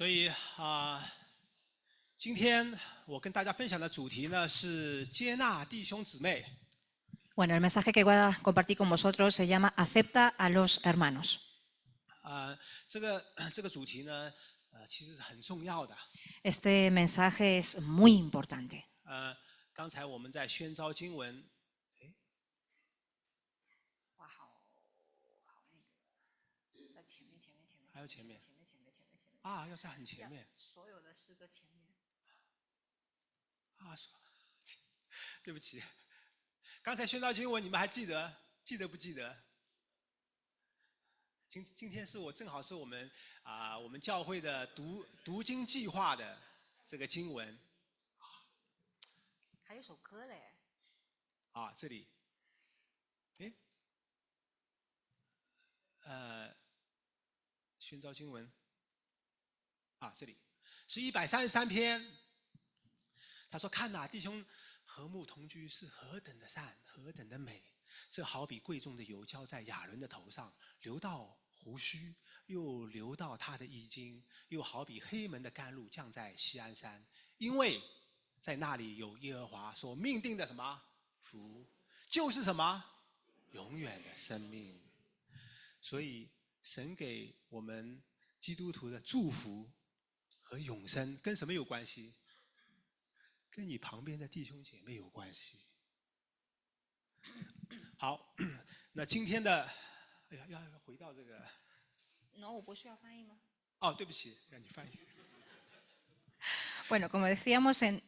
所以今天我跟大家分享的主题呢是接纳弟兄姊妹。Bueno, el mensaje que voy a compartir con vosotros se llama Acepta a los hermanos. 这个主题呢，其实是很重要的。Este mensaje es muy importante. 刚才我们在宣召经文，还有前面啊，要在很前面。所有的诗歌前面。对不起，刚才宣召经文你们还记得不记得？今天是正好是我们教会的读经计划的这个经文。还有首歌嘞。这里，宣召经文，这里是133篇。他说：“看哪，弟兄和睦同居是何等的善，何等的美！这好比贵重的油浇在亚伦的头上，流到胡须，又流到他的衣襟，又好比黑门的甘露降在锡安山，因为在那里有耶和华所命定的什么福，就是什么永远的生命。”所以神给我们基督徒的祝福和永生跟什么有关系？跟你旁边的弟兄姐妹有关系。好，那今天的，要回到这个。No, 我不需要翻译吗？对不起，让你翻译。Bueno, como decíamos en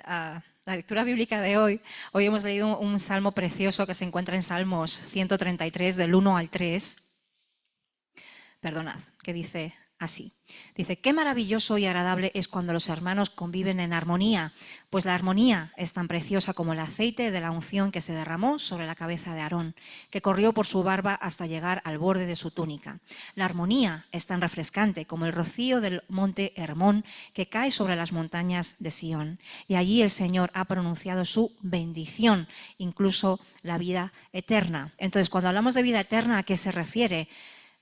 la lectura bíblica de hoy hemos leído un salmo precioso que se encuentra en Salmos 133, del 1 al 3. Perdonad, que dice así. Dice, qué maravilloso y agradable es cuando los hermanos conviven en armonía, pues la armonía es tan preciosa como el aceite de la unción que se derramó sobre la cabeza de Aarón, que corrió por su barba hasta llegar al borde de su túnica. La armonía es tan refrescante como el rocío del monte Hermón que cae sobre las montañas de Sión. Y allí el Señor ha pronunciado su bendición, incluso la vida eterna. Entonces, cuando hablamos de vida eterna, ¿a qué se refiere?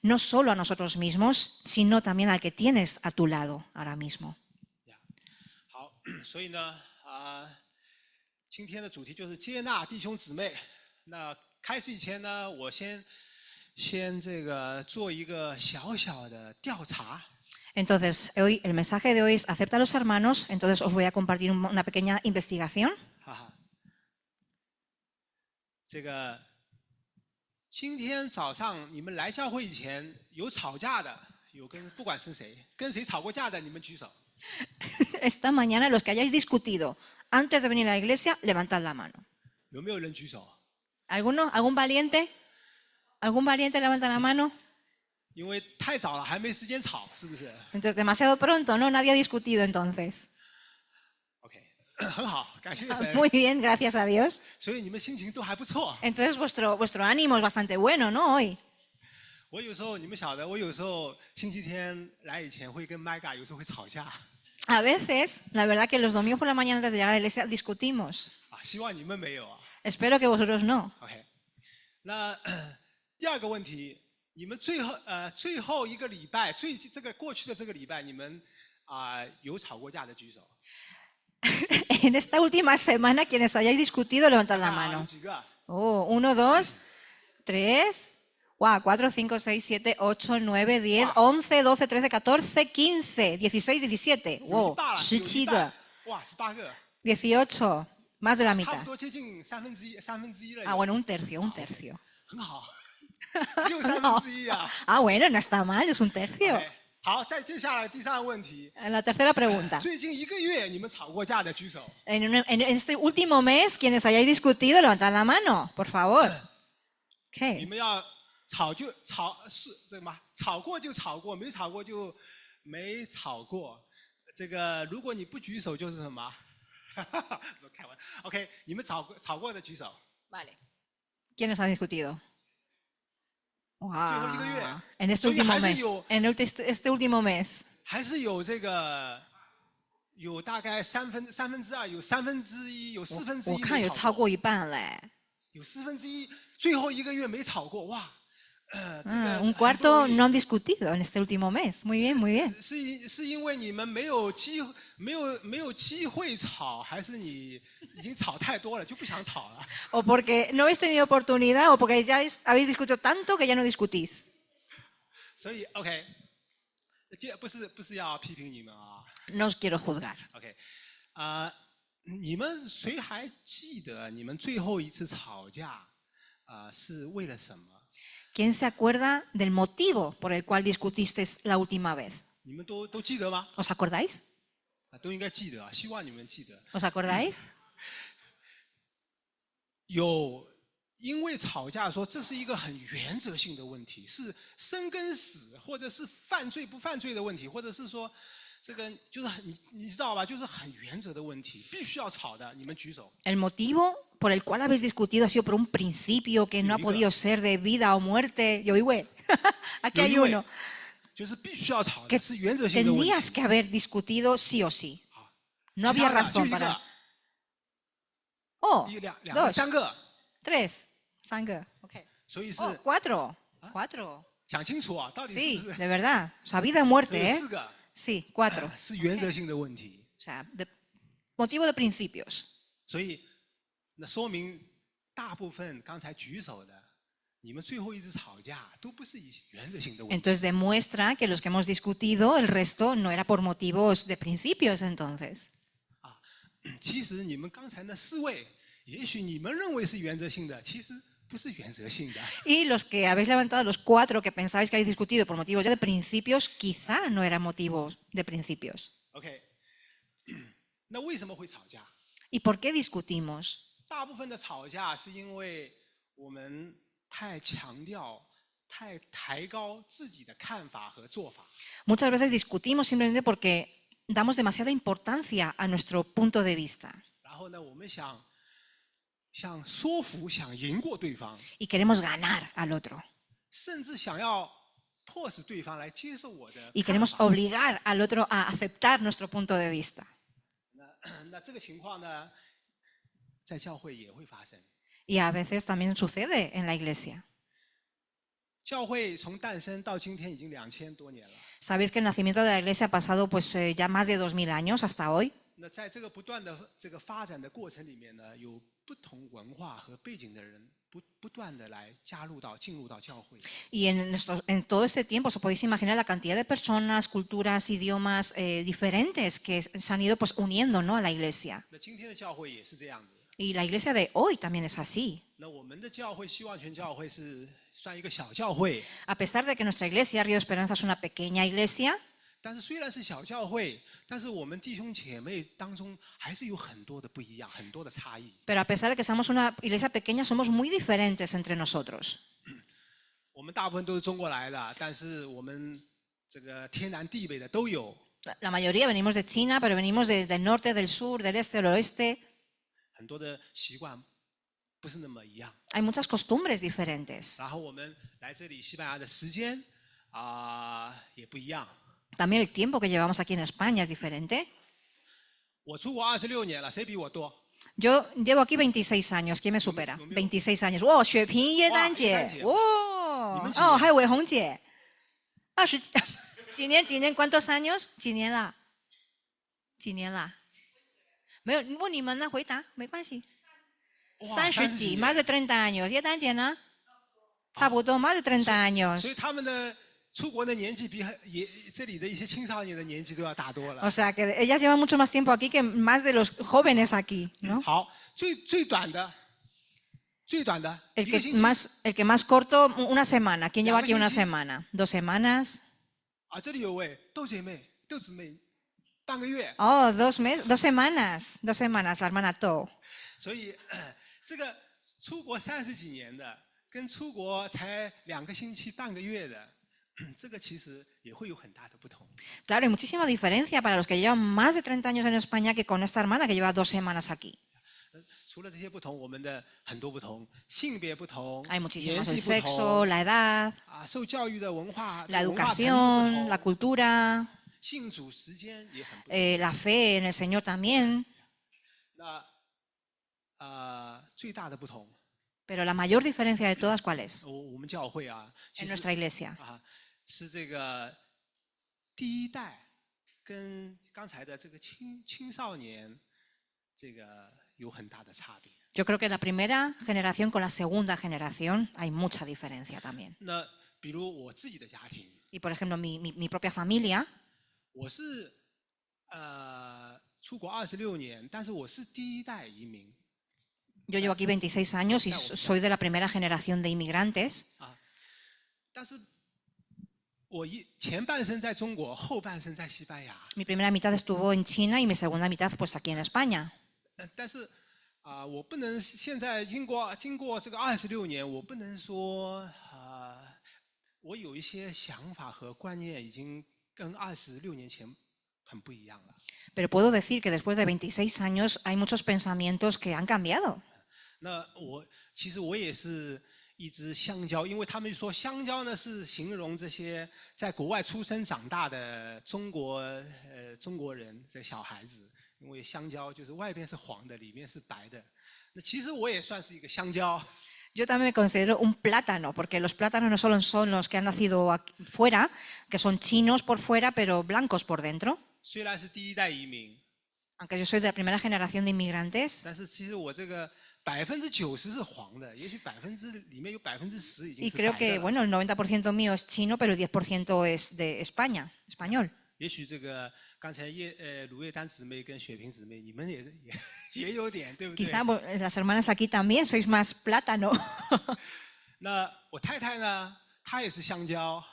No solo a nosotros mismos, sino también al que tienes a tu lado ahora mismo. 好，所以呢，今天的主题就是接纳弟兄姊妹。那开始以前呢，我先这个做一个小小的调查。Entonces, hoy el mensaje de hoy es acepta a los hermanos. Entonces, os voy a compartir una pequeña investigación. 这个。今天早上你们来教会以前有吵架的，不管是谁，跟谁吵过架的，你们举手。Esta mañana los que hayáis discutido antes de venir a la iglesia, levantad la mano. 有没有人举手？ ¿Alguno? ¿Algún valiente? ¿Algún valiente levanta la mano? 因为太早了，还没时间吵，是不是？ Entonces, demasiado pronto, ¿no? Nadie ha discutido entonces. OK， 很好，感谢神。 Muy bien, gracias a Dios. 所以你们心情都还不错。 Entonces, vuestro ánimo es bastante bueno, ¿no? Hoy. 我有时候你们晓得，我有时候星期天来以前会跟 Mega 有时候会吵架。 A veces, la verdad que los domingos por la mañana antes de llegar a la iglesia discutimos. 希望你们没有。 Espero que vosotros no. OK， 那第二个问题，你们最后一个礼拜，过去的这个礼拜，你们有吵过架的举手。 En esta última semana, quienes hayáis discutido, levantad la mano. 1, 2, 3, 4, 5, 6, 7, 8, 9, 10, 11, 12, 13, 14, 15, 16, 17. Wow, 17个。哇，18个。18, más de la mitad. 差不多接近三分之一了。bueno, un tercio. 很好，只有1/3啊。bueno, no está mal, es un tercio. 好，再接下来第三个问题。 La tercera pregunta. 最近1个月你们吵过架的举手。 En este último mes, quienes hayáis discutido, levantad la mano, por favor. 你们要吵就吵，是这个吗？吵过就吵过，没吵过就没吵过。这个如果你不举手就是什么？开玩笑。OK， 你们吵过的举手。 Vale. ¿Quiénes han discutido? Wow. En este último mes. 还是有这个，有大概三分之二，有1/3，有1/4。我看有超过一半嘞。有1/4，最后1个月没吵过，哇！ Un cuarto no han discutido en este último mes. Muy bien, muy bien. 是因为你们没有机会吵，还是你已经吵太多了就不想吵了？ O porque no habéis tenido oportunidad o porque ya habéis discutido tanto que ya no discutís. 所以 OK， 这不是要批评你们啊。No os quiero juzgar. OK， 你们谁还记得你们最后一次吵架是为了什么？ ¿Quién se acuerda del motivo por el cual discutisteis la última vez? 你们都记得吗？ ¿Os acordáis? 都应该记得啊，希望你们记得。 ¿Os acordáis? 有因为吵架说这是一个很原则性的问题，是生跟死，或者是犯罪不犯罪的问题，或者是说这个就是你知道吧，就是很原则的问题，必须要吵的。你们举手。 El motivo por el cual habéis discutido ha sido por un principio que no ha podido ser de vida o muerte. Yo digo, aquí hay uno 就是必须要吵的， que 是原则性的问 tendrías 题。 que haber discutido sí o sí. No 其 había 他的就 razón 一个 para. Oh, 两个 dos, 三个， tres, cinco, ok. 所以是 Oh, cuatro. 想清楚啊，到底是 Sí, 不是？ de verdad. O sea, vida o 所 muerte, 以 ¿eh? 四个 Sí, cuatro. 是原则性的问题， O sea, motivo de principios. 所以那说明大部分刚才举手的，你们最后一次吵架都不是以原则性的问题。 Entonces demuestra que los que hemos discutido, el resto no era por motivos de principios entonces. 其实你们刚才那四位，也许你们认为是原则性的，其实不是原则性的。 Y los que habéis levantado, los cuatro que pensabais que habéis discutido por motivos ya de principios, quizá no eran motivos de principios. OK， 那为什么会吵架？ ¿Y por qué discutimos? 大部分的吵架是因为我们太强调、太抬高自己的看法和做法。 Muchas veces discutimos simplemente porque damos demasiada importancia a nuestro punto de vista 然后呢，我们想说服、想赢过对方， y queremos ganar al otro 甚至想要迫使对方来接受我的 y 看 queremos 法。 obligar al otro a aceptar nuestro punto de vista. 那这个情况呢，在教会也会发生。 Y a veces también sucede en la iglesia. 教会从诞生到今天已经2000多年了。 Sabéis que el nacimiento de la iglesia ha pasado pues ya más de 2000 años hasta hoy. 那在这个不断的这个发展的过程里面呢，有不同文化和背景的人不断的来进入到教会。 Y en todo este tiempo os podéis imaginar la cantidad de personas, culturas, idiomas diferentes que se han ido pues uniendo, ¿no?, a la iglesia. 那今天的教会也是这样子。 Y la iglesia de hoy también es así. 那我们的教会希望全教会是算一个小教会， A pesar de que nuestra iglesia, Río de Esperanza, es una pequeña iglesia, 但是虽然是小教会，但是我们弟兄姐妹当中还是有很多的不一样，很多的差异。 pero a pesar de que somos una iglesia pequeña, somos muy diferentes entre nosotros. 我们大部分都是中国来的，但是我们这个天南地北的都有。 La mayoría venimos de China, pero venimos del norte, del sur, del este, del oeste. 很多的习惯不是那么一样。 Hay muchas costumbres diferentes. 然后我们来这里西班牙的时间也不一样。 También el tiempo que llevamos aquí en España es diferente. 我出国26年了，谁比我多？ Yo llevo aquí 26 años. ¿Quién me supera? 26 años. ¡Wow! 雪萍耶丹姐. ¡Wow! Oh, 还有伟红姐. 20几年 ¿Cuántos años? 几年了？没有，问你们呢？回答没关系。30几 más de 30 años. 耶丹姐呢？差不多 más de 30 años. 所以他们的出国的年纪比这里的一些青少年的年纪都要大多了。 O sea, que ellas llevan mucho más tiempo aquí que más de los jóvenes aquí, ¿no? 好，最短的 El 一个星期 que más corto, una semana. ¿Quién lleva aquí una 2 semana? 2 semanas. 这里有位豆姊妹，半个月。 Oh, 2 semanas. 2 semanas, la hermana To. 所以这个出国30几年的，跟出国才2个星期、半个月的，这个其实也会有很大的不同。 Claro, hay muchísima diferencia para los que llevan más de 30 años en España que con esta hermana que lleva 2 semanas aquí. 除了这些不同，我们的很多不同，性别不同， Hay 年 muchísimos 纪 el 不 sexo, 同， la edad, 受教育的文化 la 文化程度 educación, 不 la 同， cultura, 信主时间也很不同。 la fe en el Señor también. 那最大的不同 Pero la mayor diferencia de todas, ¿cuál es? 我们教会啊，其 En 实 nuestra iglesia. 是这个第一代跟刚才的这个青少年这个有很大的差别。 Yo creo que la primera generación con la segunda generación hay mucha diferencia también. 那比如我自己的家庭， Y por ejemplo, mi propia familia, 我是出国26年，但是我是第一代移民 yo llevo aquí 26 años y soy de la primera generación de inmigrantes. 啊，但是我前半生在中国，后半生在西班牙。 Mi primera mitad estuvo en China y mi segunda mitad pues aquí en España. 但是我不能现在经过这个26年，我不能说我有一些想法和观念已经跟26年前很不一样了。 Pero puedo decir que después de 26 años hay muchos pensamientos que han cambiado. 那其实我也是一只香蕉，因为他们说香蕉呢是形容这些在国外出生长大的中国人这小孩子，因为香蕉就是外边是黄的，里面是白的。那其实我也算是一个香蕉。 Yo también me considero un plátano, porque los plátanos no solo son los que han nacido fuera, que son chinos por fuera, pero blancos por dentro. 虽然是第一代移民， Aunque yo soy de la primera generación de inmigrantes, 但是其实我这个90%是黄的，也许里面有10%已经 y 是 creo 白 que 的了。 bueno, el 90% mío es chino, pero el 10% es de España, español. 也许这个刚才卢月丹姊妹跟雪萍姊妹，你们也有点，对不对？ Quizá las hermanas aquí también sois más plátano. 那我太太呢，她也是香蕉，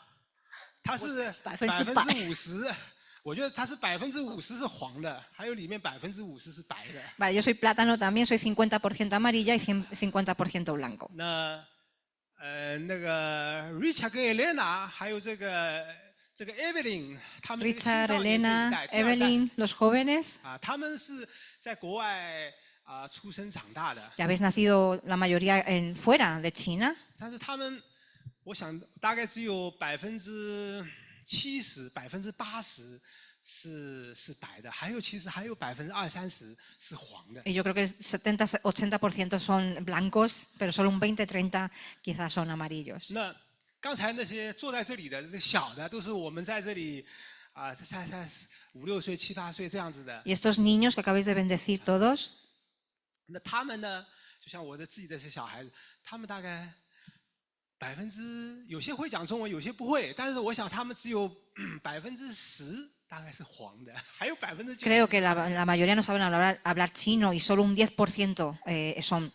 她是100%。 50%，我觉得她是50%是黄的，还有里面50%是白的。 Vale, yo soy plátano también, soy 50% amarilla y 50% blanco. 那那个 Richard 跟 Elena， 还有这个 Evelyn， 他们这个青 Richard, 少年这一 Elena, 代，第二代 Evelyn, los jóvenes, 他们是在国外出生长大的， ya habéis nacido la mayoría fuera de China. 但是他们，我想大概只有70%、80%是白的，其实还有20-30%是黄的。 Y yo creo que 70-80% son blancos, pero solo un 20-30 quizás son amarillos. 那刚才那些坐在这里的那小的，都是我们在这里才5、6岁、7、8岁这样子的。 Y estos niños que acabáis de bendecir todos, 那他们呢，就像我的自己的这些小孩子，他们大概有些会讲中文，有些不会，但是我想他们只有10%大概是黄的，还有90%。 creo que la mayoría no saben hablar chino y solo un 10% son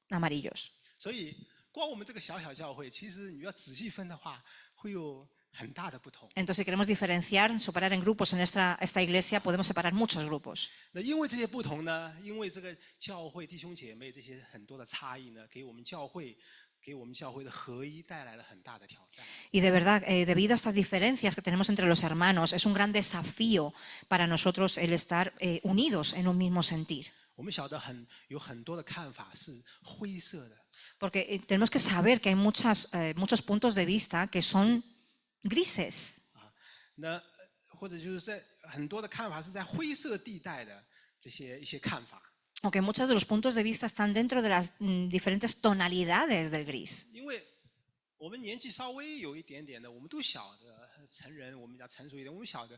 amarillos. 所以光我们这个小小教会，其实你要仔细分的话，会有很大的不同。 Entonces, si queremos diferenciar, separar en grupos en esta iglesia, podemos separar muchos grupos. 那因为这些不同呢，因为这个教会弟兄姐妹这些很多的差异呢，给我们教会的合一带来了很大的挑战。 Y de verdad, debido a estas diferencias que tenemos entre los hermanos, es un gran desafío para nosotros el estar unidos en un mismo sentir. 我们晓得有很多的看法是灰色的， Porque tenemos que saber que hay muchos puntos de vista que son grises. 那或者就是在很多的看法是在灰色地带的一些看法。 Aunque muchos de los puntos de vista están dentro de las diferentes tonalidades del gris. 因为我们年纪稍微有一点点的，我们都晓得成人，我们讲成熟一点，我们晓得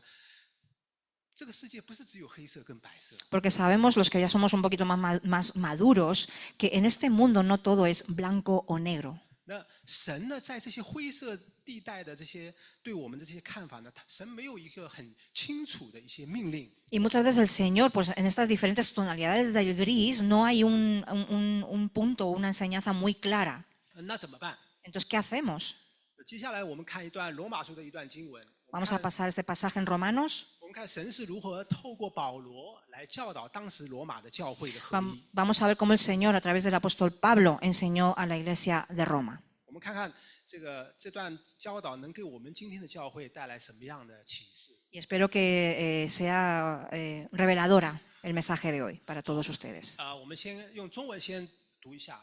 这个世界不是只有黑色跟白色。 Porque sabemos, los que ya somos un poquito más maduros, que en este mundo no todo es blanco o negro. 那神呢，在这些灰色地带的这些对我们的这些看法呢，神没有一个很清楚的一些命令。 Y muchas veces el Señor, pues en estas diferentes tonalidades del gris, no hay un punto, una enseñanza muy clara. 那怎么办？ Entonces, ¿qué hacemos? 接下来我们看一段罗马书的一段经文。 Vamos a pasar este pasaje en Romanos. 我们看神是如何透过保罗来教导当时罗马的教会的合一。 Vamos a ver cómo el Señor, a través del apóstol Pablo, enseñó a la iglesia de Roma. 我们看看这段教导能给我们今天的教会带来什么样的启示。 Y espero que sea reveladora el mensaje de hoy para todos ustedes. 我们先用中文先读一下。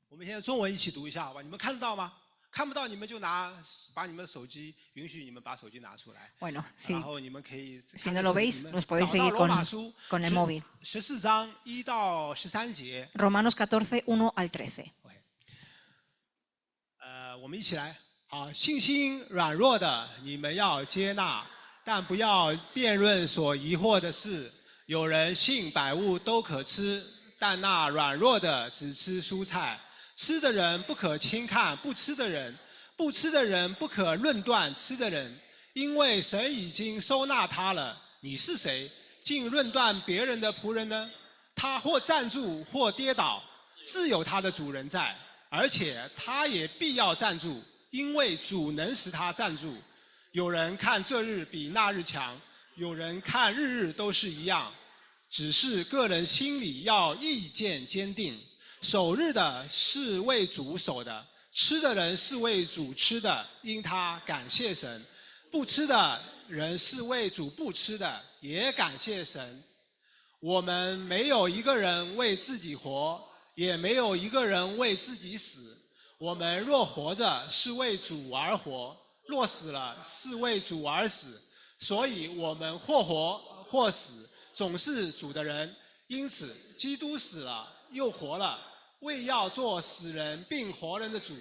我们先用中文一起读一下，好吧？你们看得到吗？看不到你们就把你们的手机，允许你们把手机拿出来， Bueno, 然后你们可以 si no lo veis, 你们 nos podéis 找到 seguir 罗马书 con el móvil. 14章1到13节。 Romanos 14, 1 al 13. 我们一起来。好，信心软弱的你们要接纳，但不要辩论所疑惑的事。有人信百物都可吃，但那软弱的只吃蔬菜。吃的人不可轻看不吃的人，不吃的人不可论断吃的人，因为神已经收纳他了。你是谁，竟论断别人的仆人呢？他或站住，或跌倒，自有他的主人在，而且他也必要站住，因为主能使他站住。有人看这日比那日强，有人看日日都是一样，只是个人心里要意见坚定。守日的是为主守的，吃的人是为主吃的，因他感谢神；不吃的人是为主不吃的，也感谢神。我们没有一个人为自己活，也没有一个人为自己死。我们若活着，是为主而活；若死了，是为主而死。所以我们或活或死，总是主的人。因此，基督死了又活了，为要做死人并活人的主。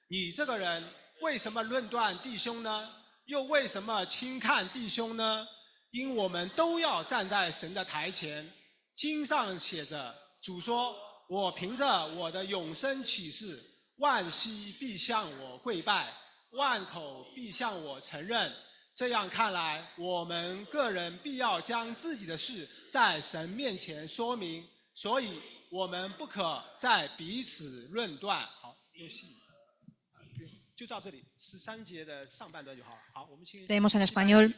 你这个人为什么论断弟兄呢？又为什么轻看弟兄呢？因我们都要站在神的台前。经上写着，主说：我凭着我的永生启示，万膝必向我跪拜，万口必向我承认。这样看来，我们个人必要将自己的事在神面前说明，所以我们不可再彼此论断。好，用细语，就到这里，13节的上半段就好了。好，我们请 Leemos en español.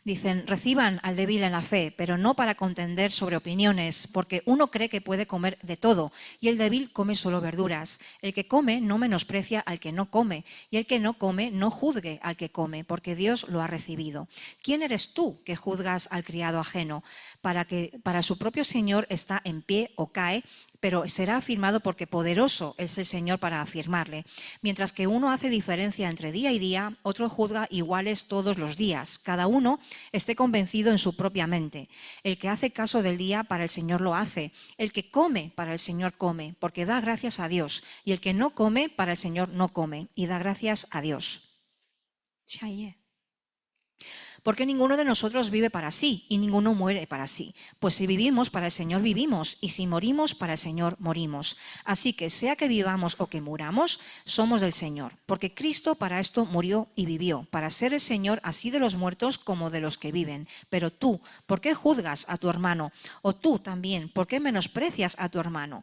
Dicen, reciban al débil en la fe, pero no para contender sobre opiniones, porque uno cree que puede comer de todo, y el débil come solo verduras. El que come no menosprecia al que no come, y el que no come no juzgue al que come, porque Dios lo ha recibido. ¿Quién eres tú que juzgas al criado ajeno? Para su propio Señor está en pie o cae, pero será afirmado porque poderoso es el Señor para afirmarle. Mientras que uno hace diferencia entre día y día, otro juzga iguales todos los días. Cada uno esté convencido en su propia mente. El que hace caso del día, para el Señor lo hace. El que come, para el Señor come, porque da gracias a Dios. Y el que no come, para el Señor no come, y da gracias a Dios. Porque ninguno de nosotros vive para sí y ninguno muere para sí. Pues si vivimos, para el Señor vivimos, y si morimos, para el Señor morimos. Así que sea que vivamos o que muramos, somos del Señor. Porque Cristo para esto murió y vivió, para ser el Señor así de los muertos como de los que viven. Pero tú, ¿por qué juzgas a tu hermano? O tú también, ¿por qué menosprecias a tu hermano?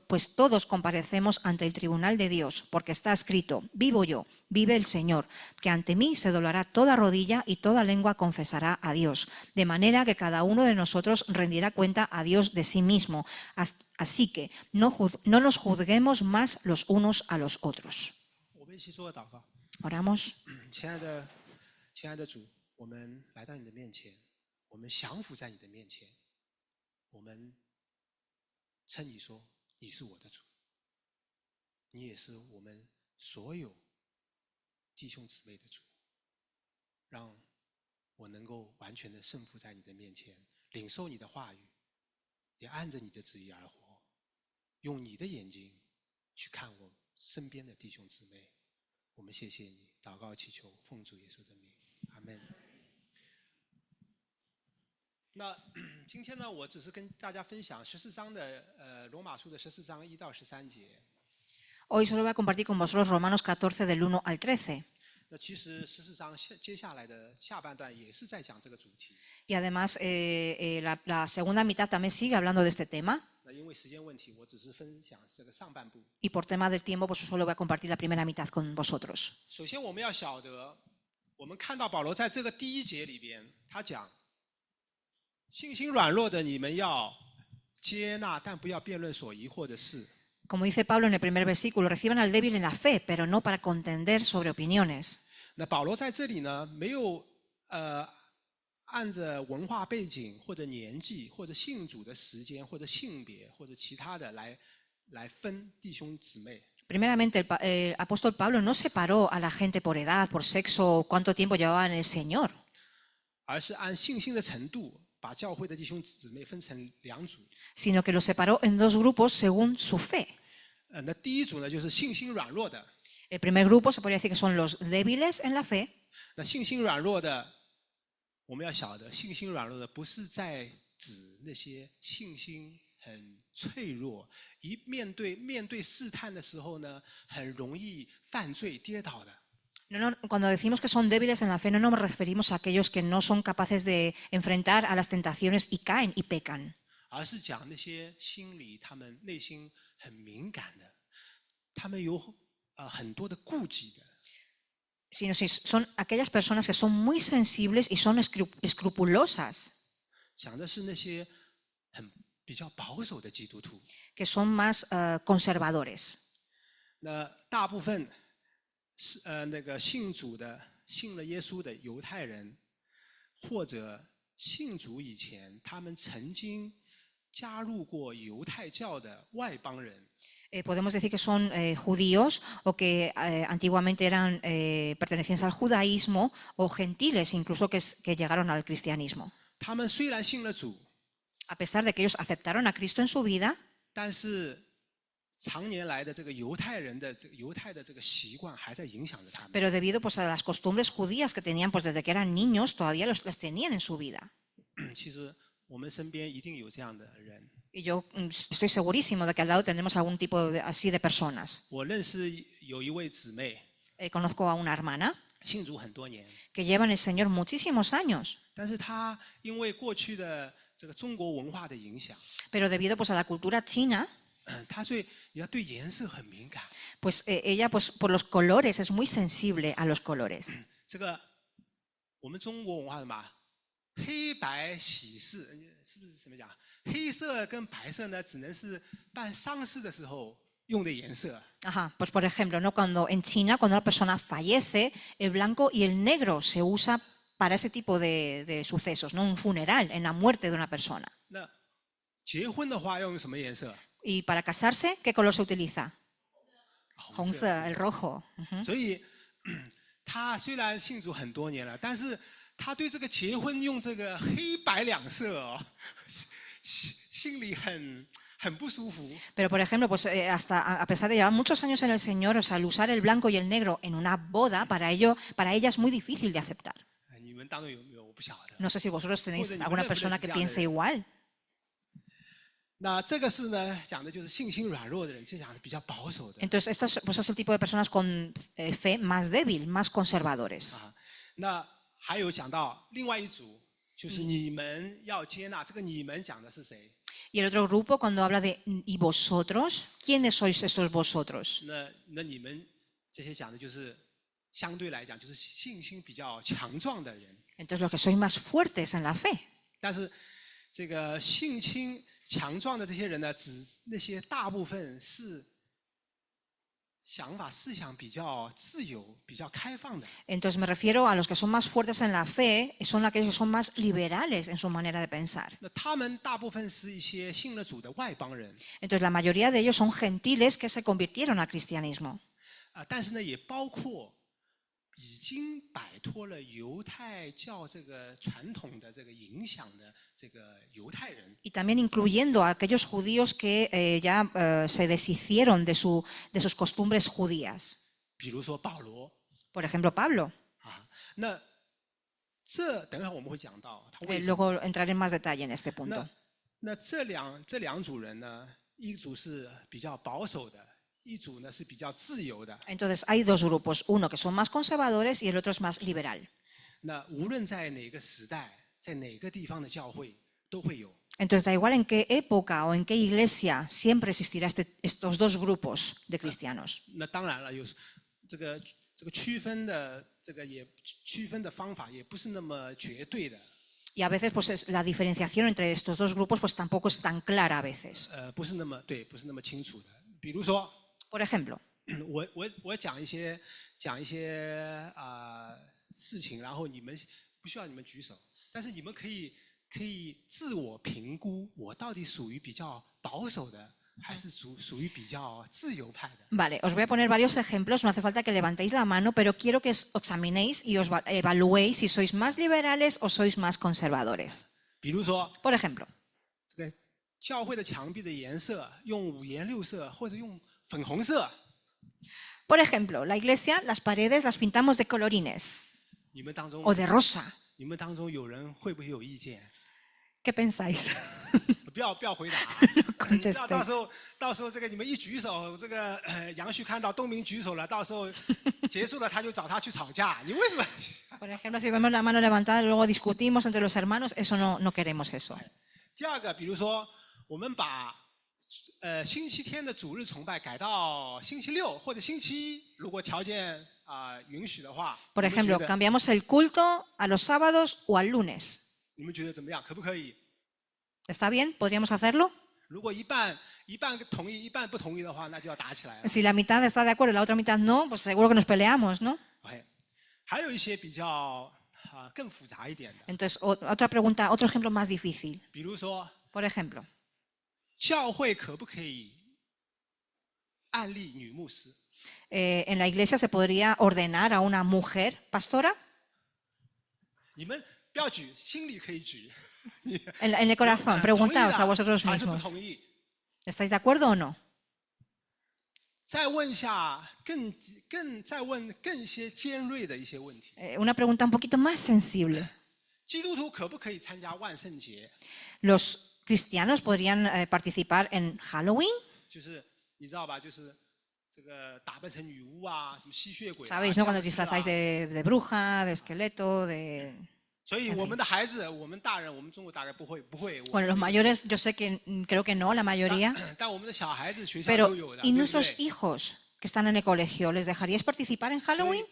Pues todos comparecemos ante el tribunal de Dios, porque está escrito, vivo yo, vive el Señor, que ante mí se doblará toda rodilla y toda lengua confesará a Dios, de manera que cada uno de nosotros rendirá cuenta a Dios de sí mismo. Así que no nos juzguemos más los unos a los otros. Oramos. 亲爱的主，我们来到你的面前，我们降服在你的面前，我们称你说你是我的主，你也是我们所有弟兄姊妹的主，让我能够完全的顺服在你的面前，领受你的话语，也按着你的旨意而活，用你的眼睛去看我身边的弟兄姊妹。我们谢谢你，祷告祈求，奉主耶稣的名，阿门。那今天呢，我只是跟大家分享14章的罗马书的14章1到13节。Hoy solo voy a compartir con vosotros Romanos 14 del 1 al 13. 那其实14章接下来的下半段也是在讲这个主题。 Y además la segunda mitad también sigue hablando de este tema. 那因为时间问题，我只是分享这个上半部。 Y por tema del tiempo, pues solo voy a compartir la primera mitad con vosotros. 首先，我们要晓得，我们看到保罗在这个第1节里边，他讲信心软弱的你们要接纳，但不要辩论所疑惑的事。 Como dice Pablo en el primer versículo, reciban al débil en la fe, pero no para contender sobre opiniones. 那保罗在这里呢，没有按着文化背景或者年纪或者信主的时间或者性别或者其他的来分弟兄姊妹。Primeramente, el apóstol Pablo no separó a la gente por edad, por sexo, cuánto tiempo llevaban en el Señor, 而是按信心的程度，把教会的弟兄姊妹分成2组。 sino que los separó en 2 grupos según su fe. 那第一组呢，就是信心软弱的。 El primer grupo se podría decir que son los débiles en la fe. 那信心软弱的，我们要晓得，信心软弱的不是在指那些信心很脆弱，面对试探的时候呢，很容易犯罪跌倒的。 Cuando decimos que son débiles en la fe, no nos referimos a aquellos que no son capaces de enfrentar a las tentaciones y caen y pecan, 而是讲那些心里他们内心很敏感的，他们有很多的顾忌的。 sino si son aquellas personas que son muy sensibles y son escrupulosas, 讲的是那些比较保守的基督徒。 que son más conservadores. 那大部分是那个信主的、信了耶稣的犹太人，或者信主以前他们曾经加入过犹太教的外邦人。 Podemos decir que son judíos o que antiguamente eran pertenecientes al judaísmo o gentiles incluso que llegaron al cristianismo. 他们虽然信了主， A pesar de que ellos aceptaron a Cristo en su vida, 但是常年来的这个犹太的这个习惯还在影响着他们。 pero debido pues, a las costumbres judías que tenían pues, desde que eran niños, todavía las tenían en su vida. 其实我们身边一定有这样的人。 Y yo estoy segurísimo de que al lado tenemos algún tipo así de personas. 我认识有一位姊妹， Conozco a una hermana 信主很多年， que lleva en el Señor muchísimos años, 但是她因为过去的这个中国文化的影响， pero debido pues, a la cultura china, 她对颜色很敏感。 pues ella pues, por los colores es muy sensible a los colores. 这个我们中国文化什么黑白喜事，是不是怎么讲？黑色跟白色呢，只能是办丧事的时候用的颜色。 Ajá, pues por ejemplo, ¿no? Cuando en China, cuando una persona fallece, el blanco y el negro se usa para ese tipo de sucesos, ¿no? Un funeral, en la muerte de una persona. 那结婚的话要用什么颜色？ Y para casarse, ¿qué color se utiliza? 红色。 Hongse, el rojo. Ujú. 所以他虽然信主很多年了，但是他对这个结婚用这个黑白2色哦，心里很不舒服。 Pero por ejemplo, pues hasta a pesar de llevar muchos años en el Señor, o sea, al usar el blanco y el negro en una boda, para ella es muy difícil de aceptar. 你们当中有没有？我不晓得。 No sé si vosotros tenéis Joder, alguna yo persona creo que que piense sí, igual. 那这个是呢，讲的就是信心软弱的人，就讲的比较保守的。 Entonces, estos pues, es el tipo de personas con fe más débil, más conservadores. 啊，那还有讲到另外一组，就是你们要接纳。这个你们讲的是谁？ Y el otro grupo, cuando habla de ¿y vosotros? ¿Quiénes sois estos vosotros? 那你们这些讲的就是相对来讲就是信心比较强壮的人。 Entonces, los que sois más fuertes en la fe. 但是这个信心强壮的这些人呢，指那些大部分是想法思想比较自由、比较开放的。 Entonces, me refiero a los que son más fuertes en la fe, son aquellos que son más liberales en su manera de pensar. 那他们大部分是一些信了主的外邦人 Entonces, la mayoría de ellos son gentiles que se convirtieron al cristianismo. 但是呢，也包括已经摆脱了犹太教这个传统的这个影响的这个犹太人。 Y también incluyendo a aquellos judíos que ya se deshicieron de sus costumbres judías. 比如说保罗 Por ejemplo, Pablo. 啊，那这等一会儿我们会讲到他为什么。 Luego entraré en más detalle en este punto. 那这两组人呢，一组是比较保守的，一组呢是比较自由的。 Entonces, hay 2 grupos, uno que son más conservadores y el otro es más liberal. 那无论在哪个时代，在哪个地方的教会都会有。 Entonces, da igual en qué época o en qué iglesia, siempre existirá estos 2 grupos de cristianos. 那当然了，有这个区分的方法也不是那么绝对的。 Y a veces pues, la diferenciación entre estos 2 grupos pues, tampoco es tan clara a veces. 不是那么清楚的。比如说， Por ejemplo, 我讲一些事情，然后你们不需要你们举手，但是你们可以自我评估，我到底属于比较保守的还是属于比较自由派的。 Vale, os voy a poner varios ejemplos, no hace falta que levantéis la mano, pero quiero que os examinéis y os evaluéis si sois más liberales o sois más conservadores. 比如说， Por ejemplo, 这个教会的墙壁的颜色用五颜六色或者用粉红色， por ejemplo, la iglesia, las paredes las pintamos de colorines 你们当中 o de rosa. 有人会不会有意见？ ¿Qué pensáis? 不要回答啊！ contestéis. 到时候这个你们一举手，这个杨旭看到东明举手了，到时候结束了他就找他去吵架，你为什么？ Por ejemplo, si vemos la mano levantada y luego discutimos entre los hermanos, eso no queremos eso. 第二个，比如说我们把星期天的主日崇拜改到星期六或者星期一，如果条件允许的话， Por ejemplo, cambiamos el culto a los sábados o al lunes. 你们觉得怎么样？可不可以？ ¿Está bien? ¿Podríamos hacerlo? 如果一半同意，一半不同意的话，那就要打起来了。 Si la mitad está de acuerdo y la otra mitad no, pues seguro que nos peleamos, ¿no? OK， 还有一些比较更复杂一点的， Entonces, otra pregunta, otro ejemplo más difícil. 比如说 Por ejemplo, 教会可不可以按立女牧师？ en la iglesia se podría ordenar a una mujer pastora. 你们不要举，心里可以举。 En el corazón, preguntaos a vosotros 还是不 mismos. 同意？ ¿Estáis de acuerdo o no? 再问一下再问更一些尖锐的一些问题。 Una pregunta un poquito más sensible. 基督徒可不可以参加万圣节？ ¿Los cristianos podrían participar en Halloween? 就是你知道吧？就是这个打扮成女巫啊，什么吸血鬼、啊。 ¿Sabéis, no? Cuando os 僵尸啊 disfrazáis de bruja, de esqueleto, de... 所以我们的孩子，我们大人，我们中国大概不会。 Bueno, los mayores, yo sé que creo que no, la mayoría. 但我们的小孩子学校 Pero, 都有的。 ¿y 对不 nuestros 对？ hijos que están en el colegio, les dejaríais participar en 所以 Halloween?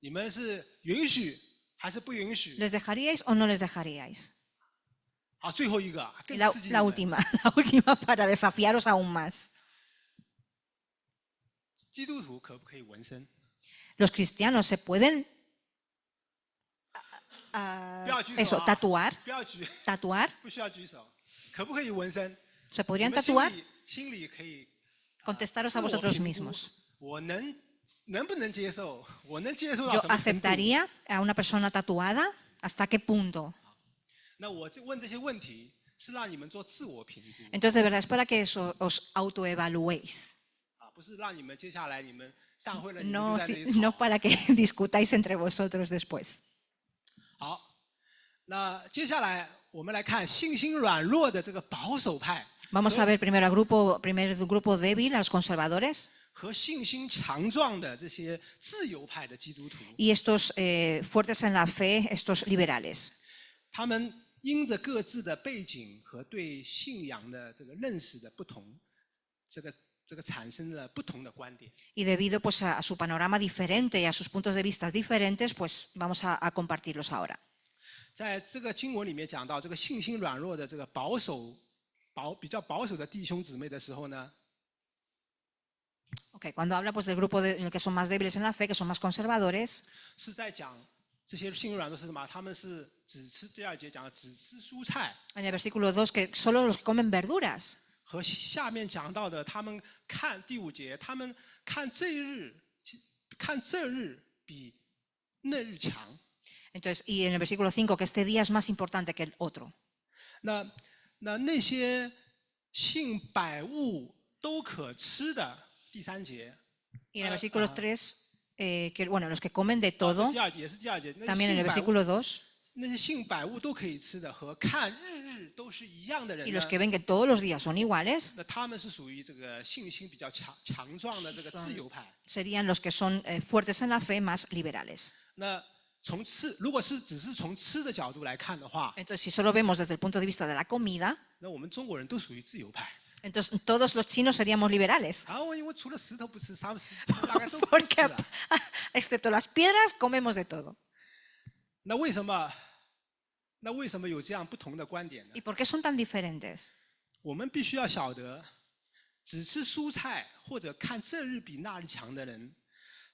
你们是允许还是不允许？ ¿Les dejaríais o no les dejaríais? 好，最后一个 Y 更 la 刺激的。 última, la última para desafiaros aún más. 基督徒可不可以纹身？ ¿Los cristianos se pueden 不要举手 eso, 啊 tatuar? 不要举， ¿Tatuar? 不需要举手。可不可以纹身？ ¿Se 你 podrían 们 tatuar? 心里可以 Contestaros 自 a 我 vosotros 评估 mismos. 我能不能接受？我能接受到 ¿Yo 什么程度？ aceptaría a una persona tatuada? ¿Hasta qué punto? 那我问这些问题是让你们做自我评估 Entonces, de verdad, es para que os autoevaluéis. 啊，不是让你们接下来你们散会了，你们 No, 就在这里 no 吵。 para que discutáis entre vosotros después. 好，那接下来我们来看信心软弱的这个保守派 Vamos a ver primero al primer grupo débil, a los conservadores, 和信心强壮的这些自由派的基督徒， y estos fuertes en la fe, estos liberales. 他们因着各自的背景和对信仰的这个认识的不同，这个产生了不同的观点。 Y debido pues, a su panorama diferente y a sus puntos de vista diferentes, pues vamos a compartirlos ahora. 在这个经文里面讲到这个信心软弱的这个比较保守的弟兄姊妹的时候呢， Okay, cuando habla pues, del grupo en el que son más débiles en la fe, que son más conservadores, 是在讲这些信心软弱是什么？他们是只吃第二节讲的只吃蔬菜， en el versículo 2, que solo los que comen verduras. 和下面讲到的他们看第五节，他们看这日比那日强。 Entonces, y en el versículo 5, que este día es más importante que el otro. 那些信百物都可吃的第三节， Y en el versículo 3, que bueno, los que comen de 这 todo, 第二节也是第二节，那 también en el versículo 2, 些信百物都可以吃的和看日都是一样的人 y 呢 los que ven que todos los días son iguales, 那他们是属于这个信心比较强壮的这个自由派。 serían los que son fuertes en la fe, más liberales. 那如果只是从吃的角度来看的话， Entonces, si solo vemos desde el punto de vista de la comida, 那我们中国人都属于自由派。 entonces todos los chinos seríamos liberales. 然后因为除了石头不吃，啥大概都不吃 Porque, 了。 excepto las piedras, comemos de todo. 那为什么有这样不同的观点呢？ ¿Y por qué son tan diferentes? 我们必须要晓得，只吃蔬菜或者看这日比那日强的人，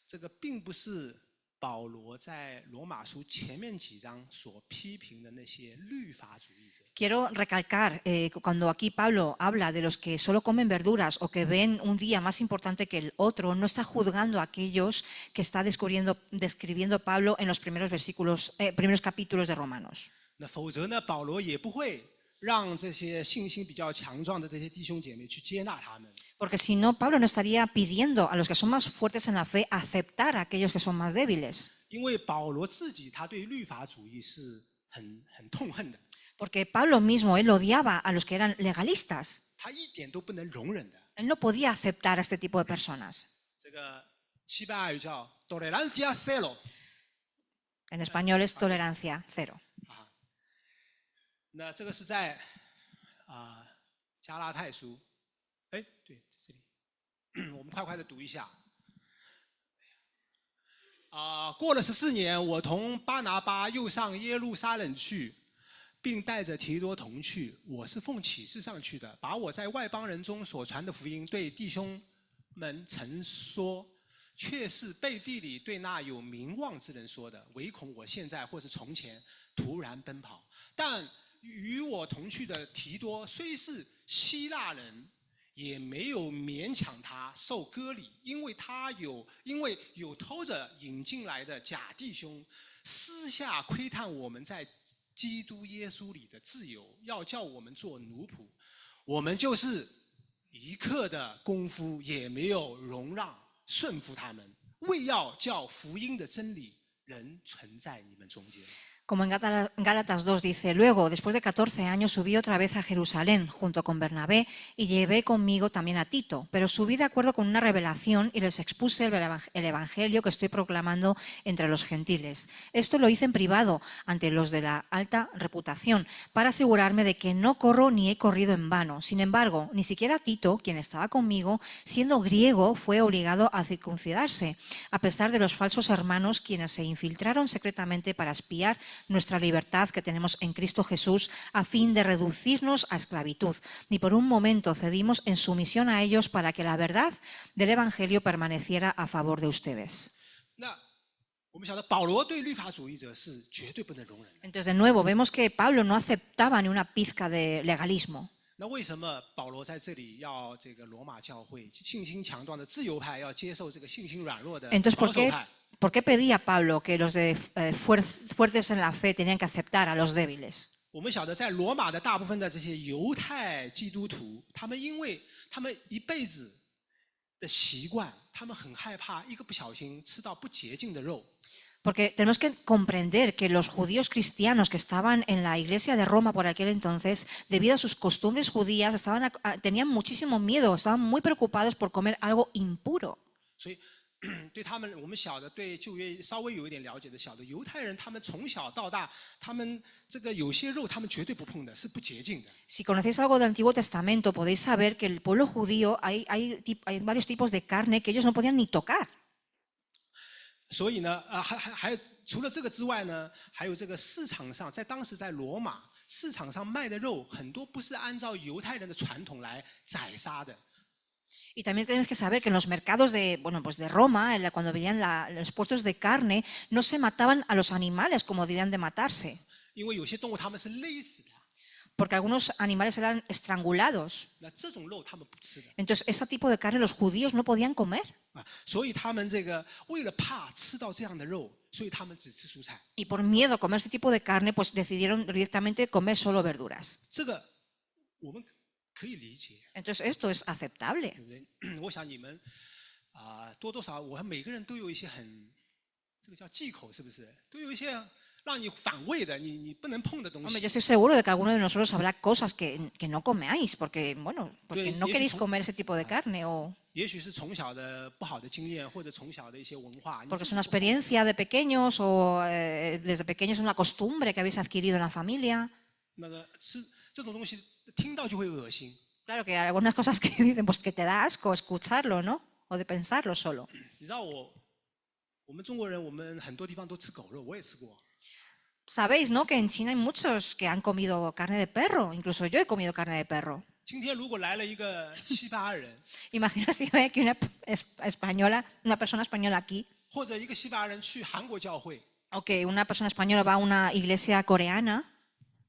这个并不是保罗在罗马书前面几章所批评的那些律法主义者。 Quiero recalcar, cuando aquí Pablo habla de los que solo comen verduras o que ven un día más importante que el otro, no está juzgando a aquellos que está describiendo Pablo en los primeros capítulos de Romanos. 那否则呢，保罗也不会让这些信心比较强壮的这些弟兄姐妹去接纳他们。 Porque si no, Pablo no estaría pidiendo a los que son más fuertes en la fe aceptar a aquellos que son más débiles. 因为保罗自己他对律法主义是很痛恨的， Porque Pablo mismo, él odiaba a los que eran legalistas. 他一点都不能容忍的。 Él no podía aceptar a este tipo de personas. 这个西班牙语叫 tolerancia cero En español es tolerancia cero. 啊。那这个是在加拉太书，哎，对，在这里，我们快的读一下。过了14年，我同巴拿巴又上耶路撒冷去，并带着提多同去。我是奉启示上去的，把我在外邦人中所传的福音对弟兄们曾说，却是背地里对那有名望之人说的，唯恐我现在或是从前突然奔跑。但与我同去的提多虽是希腊人，也没有勉强他受割礼，因为有偷着引进来的假弟兄，私下窥探我们在基督耶稣里的自由，要叫我们做奴仆。我们就是一刻的功夫也没有容让顺服他们，为要叫福音的真理仍存在你们中间。 Como en Gálatas 2 dice, luego, después de 14 años, subí otra vez a Jerusalén junto con Bernabé y llevé conmigo también a Tito, pero subí de acuerdo con una revelación y les expuse el evangelio que estoy proclamando entre los gentiles. Esto lo hice en privado ante los de la alta reputación, para asegurarme de que no corro ni he corrido en vano. Sin embargo, ni siquiera Tito, quien estaba conmigo, siendo griego, fue obligado a circuncidarse, a pesar de los falsos hermanos quienes se infiltraron secretamente para espiar nuestra libertad que tenemos en Cristo Jesús a fin de reducirnos a esclavitud. Ni por un momento cedimos en sumisión a ellos para que la verdad del Evangelio permaneciera a favor de ustedes. 那我们晓得保罗对律法主义者是绝对不能容忍的。 Entonces, de nuevo, vemos que Pablo no aceptaba ni una pizca de legalismo. 那为什么保罗在这里要这个罗马教会信心强壮的自由派要接受这个信心软弱的 Entonces, 保守派？ ¿por qué pedía Pablo que los fuertes en la fe tenían que aceptar a los débiles? 我们晓得，在罗马的大部分的这些犹太基督徒，他们因为他们一辈子的习惯，他们很害怕一个不小心吃到不洁净的肉。 Porque tenemos que comprender que los judíos cristianos que estaban en la iglesia de Roma por aquel entonces, debido a sus costumbres judías, tenían muchísimo miedo, estaban muy preocupados por comer algo impuro. 所以，对他们，我们晓得对旧约稍微有一点了解的，晓得犹太人他们从小到大，他们这个有些肉他们绝对不碰的，是不洁净的。 Si conocéis algo del Antiguo Testamento, podéis saber que el pueblo judío hay varios tipos de carne que ellos no podían ni tocar. 所以呢，还除了这个之外呢，还有这个市场上，在当时在罗马市场上卖的肉，很多不是按照犹太人的传统来宰杀的。 Y también tenemos que saber que en los mercados de Roma, cuando veían los puestos de carne, no se mataban a los animales como debían de matarse. 因为有些动物他们是勒死的， Porque algunos animales eran estrangulados. 那这种肉他们不吃的 Entonces, ese tipo de carne los judíos no podían comer. 啊，所以他们这个为了怕吃到这样的肉，所以他们只吃蔬菜。 Y por miedo a comer ese tipo de carne, pues decidieron directamente comer solo verduras. 这个我们可以理解， Entonces, esto es aceptable. 对不对？我想你们多多少少，我们每个人都有一些这个叫忌口，是不是？都有一些让你反胃的，你不能碰的东 Hombre, 西 yo。estoy seguro de que alguno de nosotros habrá cosas que no comeáis, porque no queréis comer ese tipo de carne o 也许是从小的不好的经验，或者从小的一些文化。你 porque es una experiencia de pequeños o desde pequeños es una costumbre que habéis adquirido en la familia. 那个吃这种东西，听到就会恶心。 Claro que hay algunas cosas que dicen pues que te da asco escucharlo, ¿no? O de pensarlo solo. 你知道我们中国人，我们很多地方都吃狗肉，我也吃过。 Sabéis, ¿no? Que en China hay muchos que han comido carne de perro. Incluso yo he comido carne de perro. 今天如果来了一个西班牙人， Imagina si hay aquí una persona española aquí, 或者一个西班牙人去韩国教会， o que una persona española va a una iglesia coreana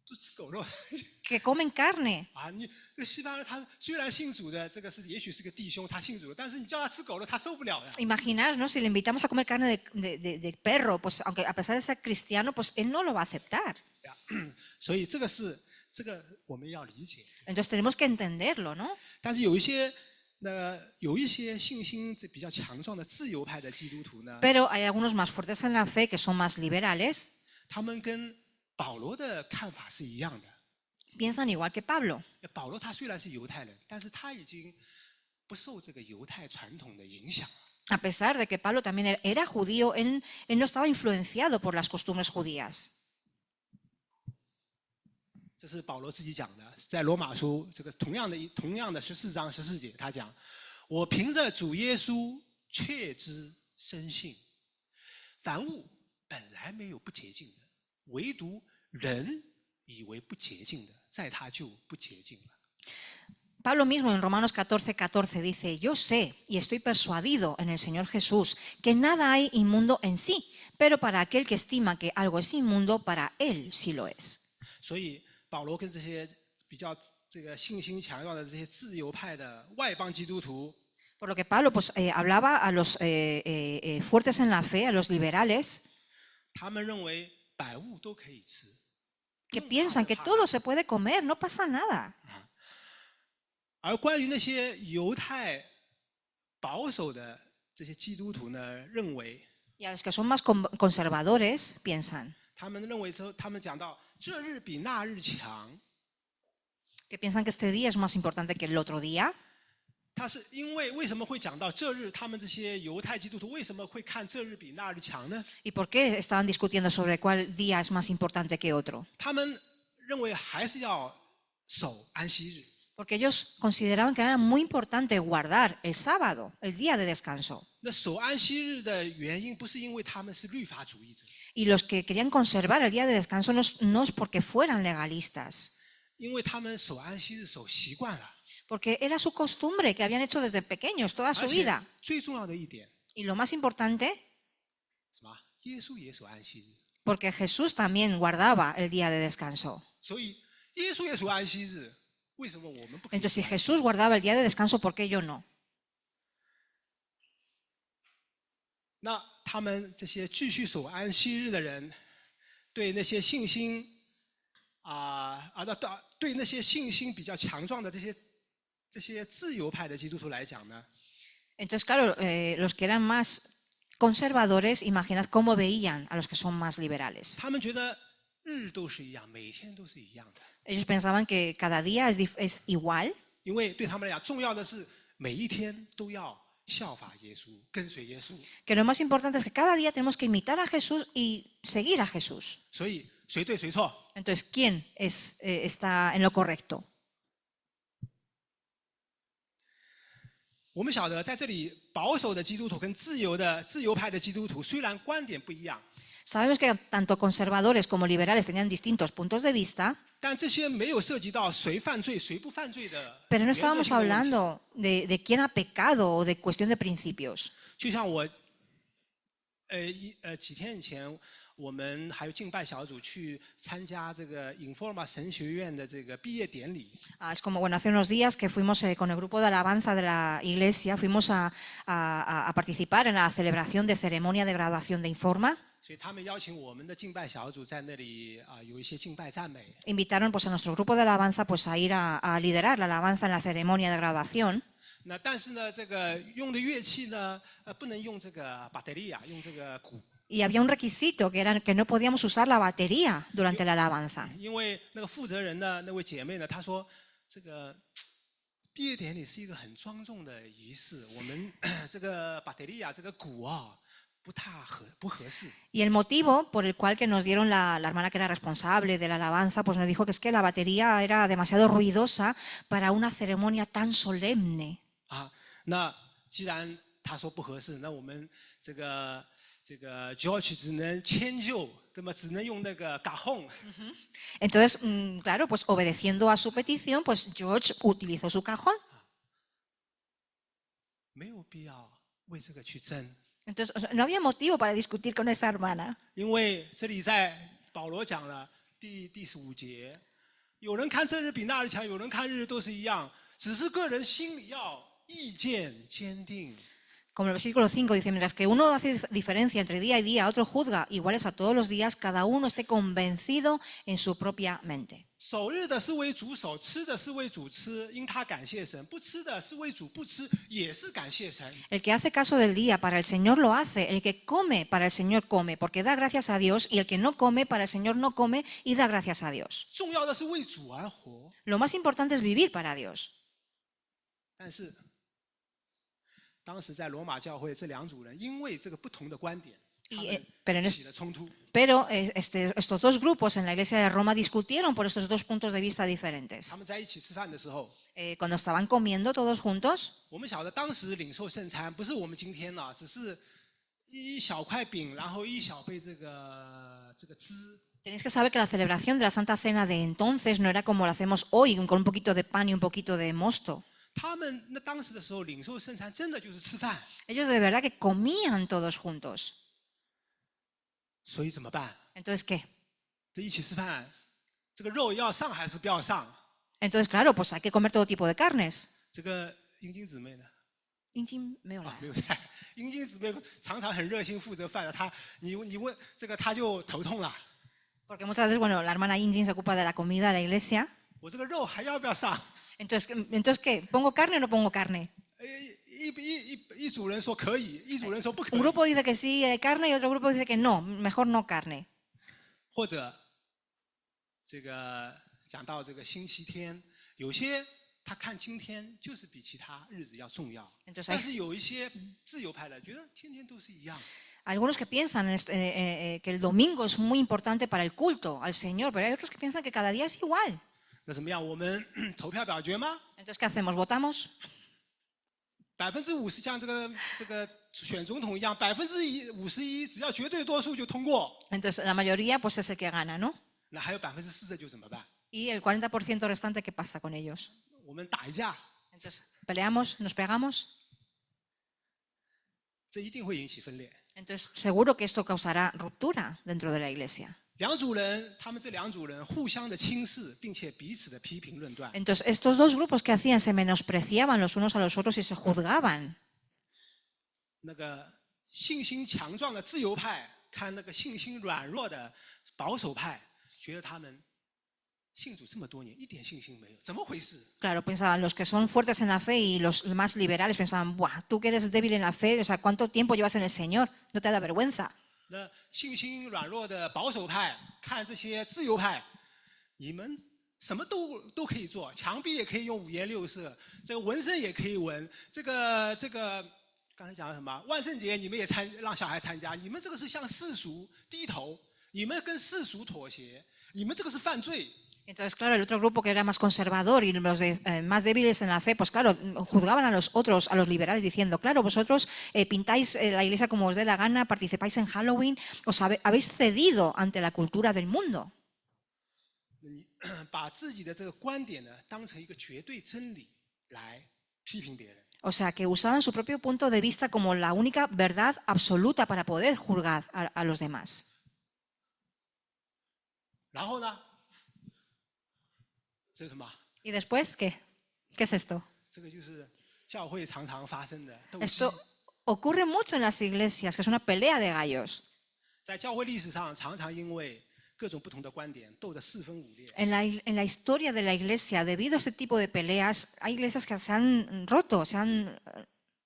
就吃狗肉 que comen carne. 啊！你这个西班牙人他虽然信主的，这个是也许是个弟兄，他信主的，但是你叫他吃狗肉，他受不了的。 Imaginaos, ¿no? Si le invitamos a comer carne de perro, pues aunque a pesar de ser cristiano, pues él no lo va a aceptar. 所以这个我们要理解。 Entonces tenemos que entenderlo, ¿no? 但是有一些信心比较强壮的自由派的基督徒呢， Pero hay algunos más fuertes en la fe que son más liberales, 他们跟保罗的看法是一样的。 piensan igual que Pablo. 保罗他虽然是犹太人，但是他已经不受这个犹太传统的影响了。 A pesar de que Pablo también era judío, él no estaba influenciado por las costumbres judías. 这是保罗自己讲的，在罗马书这个同样的14章14节，他讲：“我凭着主耶稣确知深信，凡物本来没有不洁净的，唯独人以为不洁净的，在他就不洁净了。” Pablo mismo en Romanos 14:14 dice, yo sé y estoy persuadido en el Señor Jesús que nada hay inmundo en sí, pero para aquel que estima que algo es inmundo, para él sí lo es. 所以保罗跟这些比较这个信心强壮的这些自由派的外邦基督徒， Por lo que Pablo pues, hablaba a los fuertes en la fe, a los liberales, 他们认为百物都可以吃， que piensan que todo se puede comer, no pasa nada. 而关于那些犹太保守的这些基督徒呢，认为 Y a los que son más conservadores piensan, 他们认为说，他们讲到这日比那日强， que piensan que este día es más importante que el otro día. 他是因为为什么会讲到这日？他们这些犹太基督徒为什么会看这日比那日强呢？ ¿Y por qué estaban discutiendo sobre cuál día es más importante que otro? 他们认为还是要守安息日。 Porque ellos consideraban que era muy importante guardar el sábado, el día de descanso. 那守安息日的原因不是因为他们是律法主义者， Y los que querían conservar el día de descanso no es porque fueran legalistas, 因为他们守安息日守习惯了。 porque era su costumbre que habían hecho desde pequeños, toda su 而且 vida. 最重要的一点， Y lo más importante, 什么？耶稣也守安息日， porque Jesús también guardaba el día de descanso. 所以耶稣也守安息日，为什么我们不可以？ Entonces, si Jesús guardaba el día de descanso, ¿por qué yo no? 那他们这些继续守安息日的人，对那些信心对那些信心比较强壮的这些自由派的基督徒来讲呢， Entonces, claro, los que eran más conservadores, imaginad cómo veían a los que son más liberales. 他们觉得日都是一样，每天都是一样的， Ellos pensaban que cada día es igual, 因为对他们来讲，重要的是每一天都要效法耶稣，跟随耶稣。 que lo más importante es que cada día tenemos que imitar a Jesús y seguir a Jesús. 所以谁对谁错？ Entonces, ¿quién está en lo correcto? 我们晓得，在这里保守的基督徒跟自由派的基督徒虽然观点不一样， Sabemos que tanto conservadores como liberales tenían distintos puntos de vista, 但这些没有涉及到谁犯罪谁不犯罪的 pero no 原则性的问 estábamos 题。 hablando de quién ha pecado o de cuestión de principios. 就像我，几天以前，我们还有敬拜小组去参加这个 Informa 神学院的这个毕业典礼。 Es como, bueno, hace unos días que fuimos con el grupo de alabanza de la iglesia, fuimos a participar en la celebración de ceremonia de graduación de Informa. 所以他们邀请我们的敬拜小组在那里有一些敬拜赞美。 Invitaron pues, a nuestro grupo de alabanza pues, a ir a liderar la alabanza en la ceremonia de graduación. 那但是呢，这个用的乐器呢，不能用这个巴德利亚，用这个鼓， Y había un requisito que era que no podíamos usar la batería durante la alabanza. 因为那个负责人呢，那位姐妹呢，她说这个毕业典礼是一个很庄重的仪式，我们这个巴德利亚这个鼓不合适。 Y el motivo por el cual que nos dieron la hermana que era responsable de la alabanza, pues nos dijo que es que la batería era demasiado ruidosa para una ceremonia tan solemne. 那既然她说不合适，那我们这个 George 只能迁就，那么只能用那个 cajon。 Entonces, claro, pues obedeciendo a su petición, pues George utilizó su cajón. 没有必要为这个去争。Entonces, o sea, no había motivo para discutir con esa hermana. 因为这里在保罗讲了第15节，有人看这日比那日强，有人看日都是一样，只是个人心里要意见坚定。 Como el versículo 5 dice, mientras que uno hace diferencia entre día y día, otro juzga iguales a todos los días, cada uno esté convencido en su propia mente. 守日的是为主守，吃的是为主吃，因他感谢神；不吃的是为主不吃，也是感谢神。 El que hace caso del día para el Señor lo hace, el que come para el Señor come, porque da gracias a Dios, y el que no come para el Señor no come y da gracias a Dios. 重要的是为主而活， Lo más importante es vivir para Dios. 但是当时在罗马教会这两组人因为这个不同的观点，他 Y, 们 pero en 起了冲突。 Pero estos dos grupos en la iglesia de Roma discutieron por estos dos puntos de vista diferentes. 他们在一起吃饭的时候， Cuando estaban comiendo todos juntos, 我们晓得当时领受圣餐不是我们今天呢，只是一小块饼，然后一小杯这个汁。 tenéis que saber que la celebración de la Santa Cena de entonces no era como la hacemos hoy, con un poquito de pan y un poquito de mosto. 他们那当时的时候领受圣餐，真的就是吃饭。 Ellos de verdad que comían todos juntos. 所以怎么办？ Entonces, ¿qué? 这一起吃饭，这个肉要上还是不要上？ Entonces, claro, pues hay que comer todo tipo de carnes. 这个英金姊妹呢？没有啊，没有在。英金姊妹常常很热心负责饭的，你问这个，她就头痛了。 Porque muchas veces, bueno, la hermana Injin se ocupa de la comida de la iglesia. 我这个肉还要不要上？ Entonces, ¿qué? ¿Pongo carne o no pongo carne? 一组人说可以，一组人说不可 Un 以。 grupo dice que sí hay carne y otro grupo dice que no, mejor no carne. 或者这个讲到这个星期天，有些他看今天就是比其他日子要重要， Entonces 但是有一些自由派的觉得天天都是一样。 Algunos que piensan que el domingo es muy importante para el culto al Señor, pero hay otros que piensan que cada día es igual. 那怎么样？我们投票表决吗？ Entonces, ¿qué hacemos? ¿Votamos? 50%像这个选总统一样，51%只要绝对多数就通过。 Entonces, la mayoría pues es el que gana, ¿no? 那还有40%就怎么办？ Y el 40% restante, ¿qué pasa con ellos? 我们打一架， Entonces, ¿peleamos? ¿Nos pegamos? 这一定会引起分裂。 Entonces, seguro que esto causará ruptura dentro de la iglesia. 两组人，他们这两组人互相的轻视，并且彼此的批评论断。 Entonces, estos dos grupos que hacían se menospreciaban los unos a los otros y se juzgaban. 那个信心强壮的自由派看那个信心软弱的保守派，觉得他们信主这么多年一点信心没有，怎么回事？ Claro, pensaban los que son fuertes en la fe y los más liberales pensaban, ¡buah! Tú que eres débil en la fe, o sea, ¿cuánto tiempo llevas en el Señor? No te da vergüenza. 那信心软弱的保守派看这些自由派，你们什么都可以做，墙壁也可以用五颜六色，这个纹身也可以纹，这个刚才讲了什么？万圣节你们也让小孩参加，你们这个是向世俗低头，你们跟世俗妥协，你们这个是犯罪。 Entonces, claro, el otro grupo que era más conservador y los más débiles en la fe, pues claro, juzgaban a los otros, a los liberales, diciendo, claro, vosotros pintáis la iglesia como os dé la gana, participáis en Halloween, os habéis cedido ante la cultura del mundo. 你把自己的这个观点呢，当成一个绝对真理来批评别人。 O sea, que usaban su propio punto de vista como la única verdad absoluta para poder juzgar a los demás. 然后呢？ 这是什么？ ¿Y después qué? ¿Qué es esto? 这个就是教会常常发生的斗鸡。 Esto ocurre mucho en las iglesias, que es una pelea de gallos. 在教会历史上，常常因为各种不同的观点斗得四分五裂。 En la historia de la iglesia, debido a este tipo de peleas, hay iglesias que se han roto, se han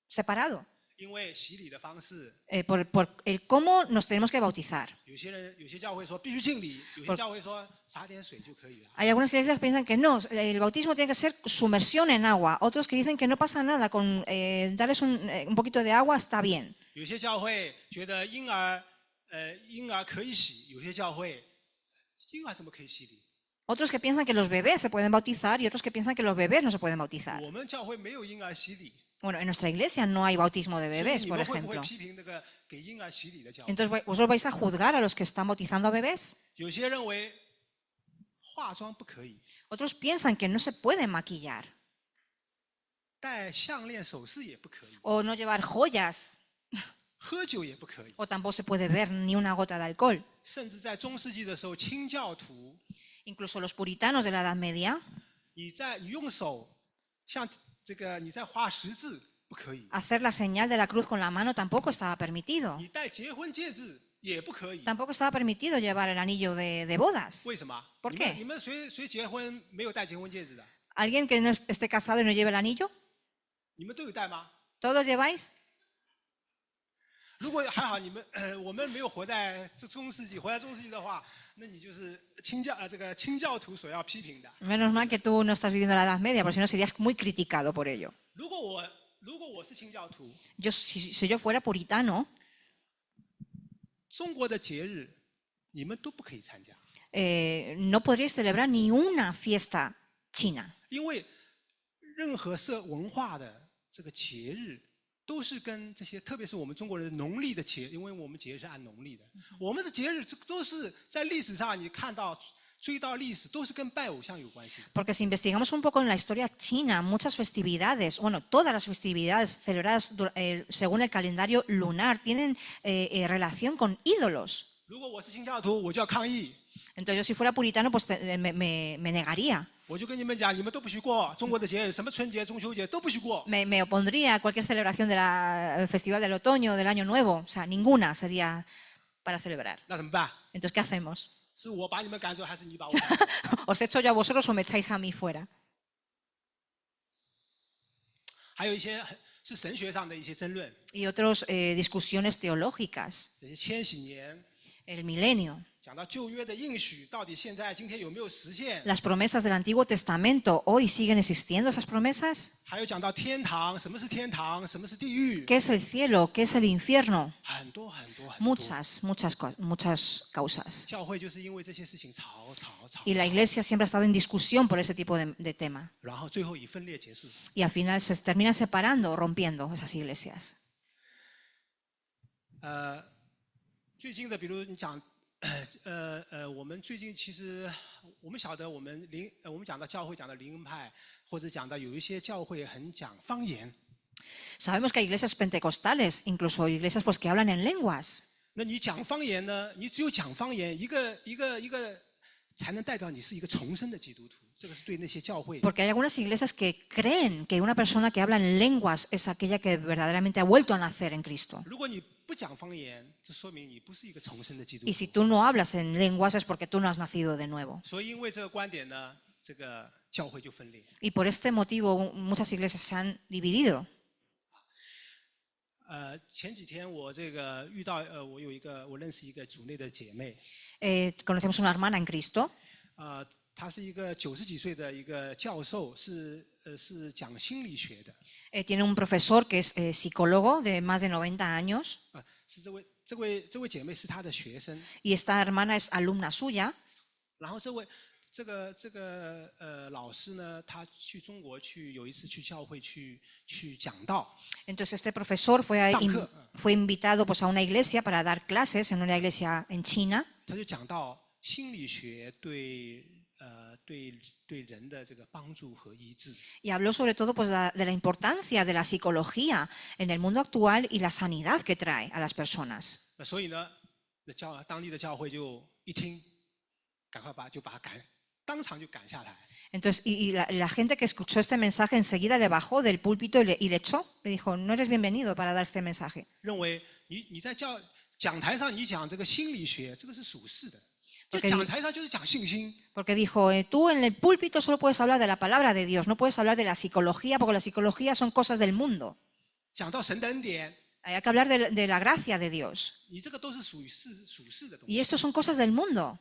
separado. 因为洗礼的方式， Por el cómo nos tenemos que bautizar. 有些教会说必须敬礼，有些教会说洒点水就可以了。 Hay algunas iglesias que piensan que no, el bautismo tiene que ser sumersión en agua. Otros que dicen que no pasa nada, con darles un poquito de agua está bien. 有些教会觉得婴儿可以洗，有些教会婴儿怎么可以洗礼？ Otros que piensan que los bebés se pueden bautizar y otros que piensan que los bebés no se pueden bautizar. 我们教会没有婴儿洗礼， Bueno, en nuestra iglesia no hay bautismo de 所以 bebés, 你 por 们会不会 ejemplo. 批评那个给婴儿洗礼的教会？ Entonces, ¿vosotros vais a juzgar a los que están bautizando a bebés? 有些认为化妆不可以， Otros piensan que no se puede maquillar 戴项链首饰也不可以。 o no llevar joyas. 喝酒也不可以。 o tampoco se puede ver ni una gota de alcohol. 甚至在中世纪的时候，清教徒， Incluso los puritanos de la Edad Media, 你用手像这个你在画十字不可以， hacer la señal de la cruz con la mano tampoco estaba permitido. 你戴结婚戒指也不可以。 Tampoco estaba permitido llevar el anillo de bodas. 为什么？ ¿Por 你 qué? 们谁结婚没有戴结婚戒指的？ ¿Alguien que no esté casado y no lleve el anillo? 你们都有戴吗？ ¿Todos lleváis? 如果还好我们没有活在中世纪，活在中世纪的话，那你就是清教徒所要批评的。 Menos mal que tú no estás viviendo la Edad Media, porque si no serías muy criticado por ello. 如果我是清教徒， Si yo fuera puritano, 中国的节日你们都不可以参加， no podríais celebrar ni una fiesta china. 因为任何文化的这个节日都是跟这些，特别是我们中国人农历的节，因为我们节日是按农历的，我们的节日都是在历史上你看到追到历史都是跟拜偶像有关系的。 Porque si investigamos un poco en la historia china, muchas festividades, bueno, todas las festividades celebradas según el calendario lunar tienen relación con ídolos. 如果我是清教徒，我就要抗议， Entonces yo si fuera puritano, pues me negaría. 我就跟你们讲，你们都不许过中国的节日，什么春节、中秋节都不许过。 Me opondría a cualquier celebración del Festival del Otoño, del Año Nuevo. O sea, ninguna sería para celebrar. 那怎么办？ Entonces, ¿qué hacemos? 是我把你们赶走，还是你把我赶走？ ¿Os echo yo a vosotros o me echáis a mí fuera? 还有一些是神学上的一些争论， Y otras discusiones teológicas. 这些千禧年 El milenio. 讲到旧约的应许，到底今天有没有实现？ Las promesas del Antiguo Testamento, ¿hoy siguen existiendo esas promesas? 还有讲到天堂，什么是天堂，什么是地狱， ¿Qué es el cielo? ¿Qué es el infierno? 很多。 Muchas causas. 教会就是因为这些事情吵， Y la Iglesia siempre ha estado en discusión por ese tipo de tema. 然后最后以分裂结束。 Y al final se terminan separando o rompiendo esas iglesias. 最近的，比如你讲，我们最近其实我们晓得，我们讲到教会，讲到灵恩派，或者讲到有一些教会很讲方言。 Sabemos que hay iglesias pentecostales, incluso iglesias pues que hablan en lenguas. 那你讲方言呢？你只有讲方言，一个才能代表你是一个重生的基督徒。这个是对那些教会。 Porque hay algunas iglesias que creen que una persona que habla en lenguas es aquella que verdaderamente ha vuelto a nacer en Cristo. 如果你不讲方言，这说明你不是一个重生的基督 Y 徒。 si tú no hablas en lenguas es porque tú no has nacido de nuevo. 所以因为这个观点呢，这个教会就分裂。 Y por este motivo muchas iglesias se han dividido. 前几天我这个遇到我认识一个组内的姐妹， Conocemos una hermana en Cristo. 她是一个90几岁的一个教授，是讲心理学的。 Tiene un profesor que es psicólogo de más de 90 años. 是这位姐妹是她的学生， Y esta hermana es alumna suya. 然后这个老师呢，他去中国有一次去教会去讲道， Entonces este profesor fue invitado pues, a una iglesia para dar clases en una iglesia en China. 他就讲到心理学对人的这个帮助和医治。 Y habló sobre todo pues, de la importancia de la psicología en el mundo actual y la sanidad que trae a las personas. 那所以呢，当地的教会就一听，赶快把他当场就赶下台。 Entonces, y la gente que escuchó este mensaje enseguida le bajó del púlpito y le echó. Le dijo, no eres bienvenido para dar este mensaje. 认为你在讲台上你讲这个心理学，这个是属世的。就 Porque 讲台上就是讲信心。 Porque dijo, tú en el púlpito solo puedes hablar de la palabra de Dios, no puedes hablar de la psicología, porque la psicología son cosas del mundo. 讲到神的恩典， Hay que hablar de la gracia de Dios. 你这个都是属世的东西。 Y esto son cosas del mundo.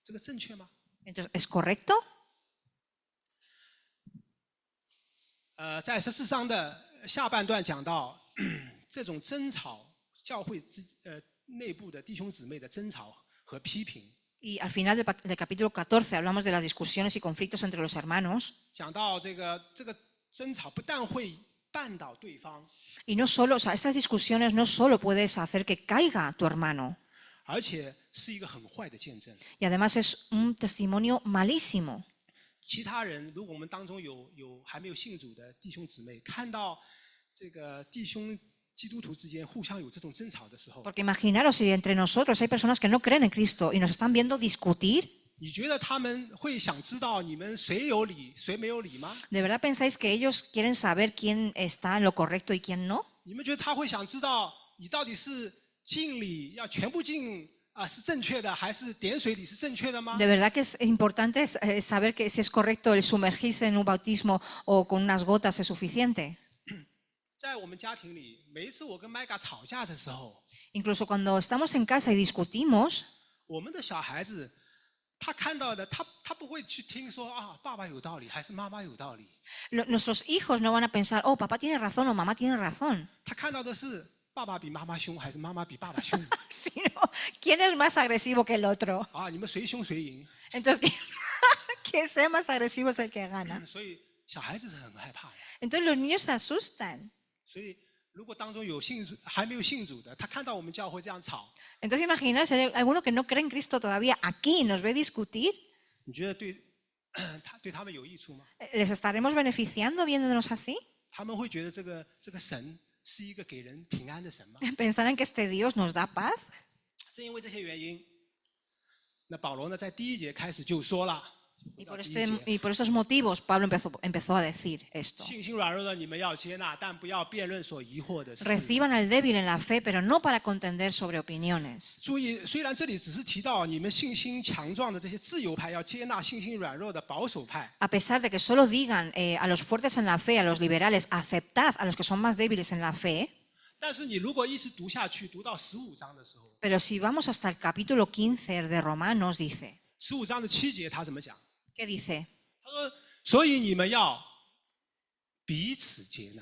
这个正确吗？ Entonces, ¿es correcto? 在14章的下半段讲到这种争吵，教会内部的弟兄姊妹的争吵和批评。 Y al final del capítulo 14 hablamos de las discusiones y conflictos entre los hermanos. 讲到这个争吵不但会绊倒对方， Y no solo, o sea, estas discusiones no solo puedes hacer que caiga tu hermano, 而且是一个很坏的见证。 y además es un testimonio malísimo. 其他人，如果我们当中有还没有信主的弟兄姊妹，看到这个弟兄基督徒之间互相有这种争吵的时候， Porque imaginaros si entre nosotros hay personas que no creen en Cristo y nos están viendo discutir, 你觉得他们会想知道你们谁有理谁没有理吗？ ¿de verdad pensáis que ellos quieren saber quién está en lo correcto y quién no? 你们觉得他会想知道你到底是敬礼要全部敬是正确的，还是点水礼是正确的吗？ ¿De verdad que es importante saber que si es correcto el sumergirse en un bautismo o con unas gotas es suficiente? 在我们家庭里，每一次我跟麦嘎吵架的时候， Incluso cuando estamos en casa y discutimos, 我们的小孩子他看到的，他不会去听说爸爸有道理还是妈妈有道理， nuestros hijos no van a pensar, oh, papá tiene razón o mamá tiene razón, 他看到的是爸爸比妈妈凶还是妈妈比爸爸凶 sino quién es más agresivo que el otro. 你们谁凶谁赢。 Entonces, quien sea más agresivo es el que gana. 所以小孩子是很害怕的。 Entonces los niños se asustan. 所以如果当中有信主还没有信主的，他看到我们教会这样吵， Entonces imaginaos, si hay alguno que no cree en Cristo todavía aquí nos ve discutir, 你觉得对他们有益处吗？ ¿les estaremos beneficiando viéndonos así? 他们会觉得这个神是一个给人平安的神吗？ ¿Pensarán que este Dios nos da paz? 正因为这些原因，那保罗呢，在第一节开始就说了， Y por esos motivos Pablo empezó a decir esto. 信心软弱的你们要接纳，但不要辩论所疑惑的事。 Reciban al débil en la fe, pero no para contender sobre opiniones. 注意，虽然这里只是提到你们信心强壮的这些自由派要接纳信心软弱的保守派， A pesar de que solo digan a los fuertes en la fe, a los liberales, aceptad a los que son más débiles en la fe, 但是你如果一直读下去，读到15章的时候， pero si vamos hasta el capítulo 15 de Romanos, dice, 15章的7节他怎么讲？ ¿qué dice? 他说：“所以你们要彼此接纳，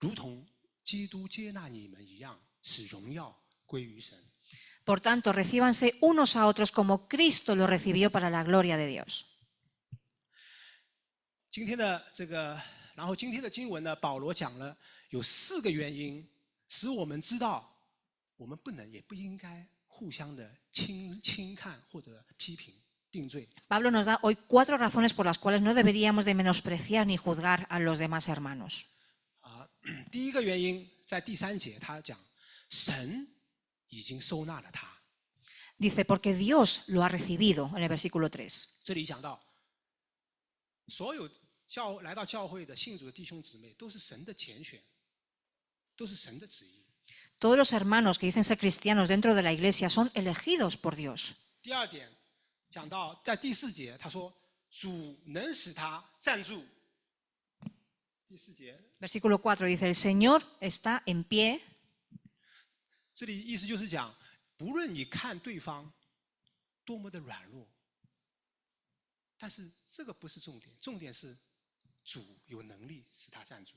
如同基督接纳你们一样，使荣耀归于神。” Por tanto, recíbanse unos a otros como Cristo lo recibió para la gloria de Dios. 今天的经文呢，保罗讲了有4个原因，使我们知道我们不能也不应该互相的轻看或者批评定罪。 Pablo nos da hoy 4 razones por las cuales no deberíamos de menospreciar ni juzgar a los demás hermanos. 第一个原因在第3节，他讲神已经收纳了他。 Dice, porque Dios lo ha recibido, en el versículo 3. 这里讲到，所有来到教会的信主的弟兄姊妹，都是神的拣选，都是神的旨意。 Todos los hermanos que dicen ser cristianos dentro de la iglesia son elegidos por Dios. 第二点，讲到在第4节，他说主能使他站住。第4节， Versículo 4 dice, el Señor está en pie. 这里意思就是讲，不论你看对方多么的软弱，但是这个不是重点，重点是主有能力使他站住。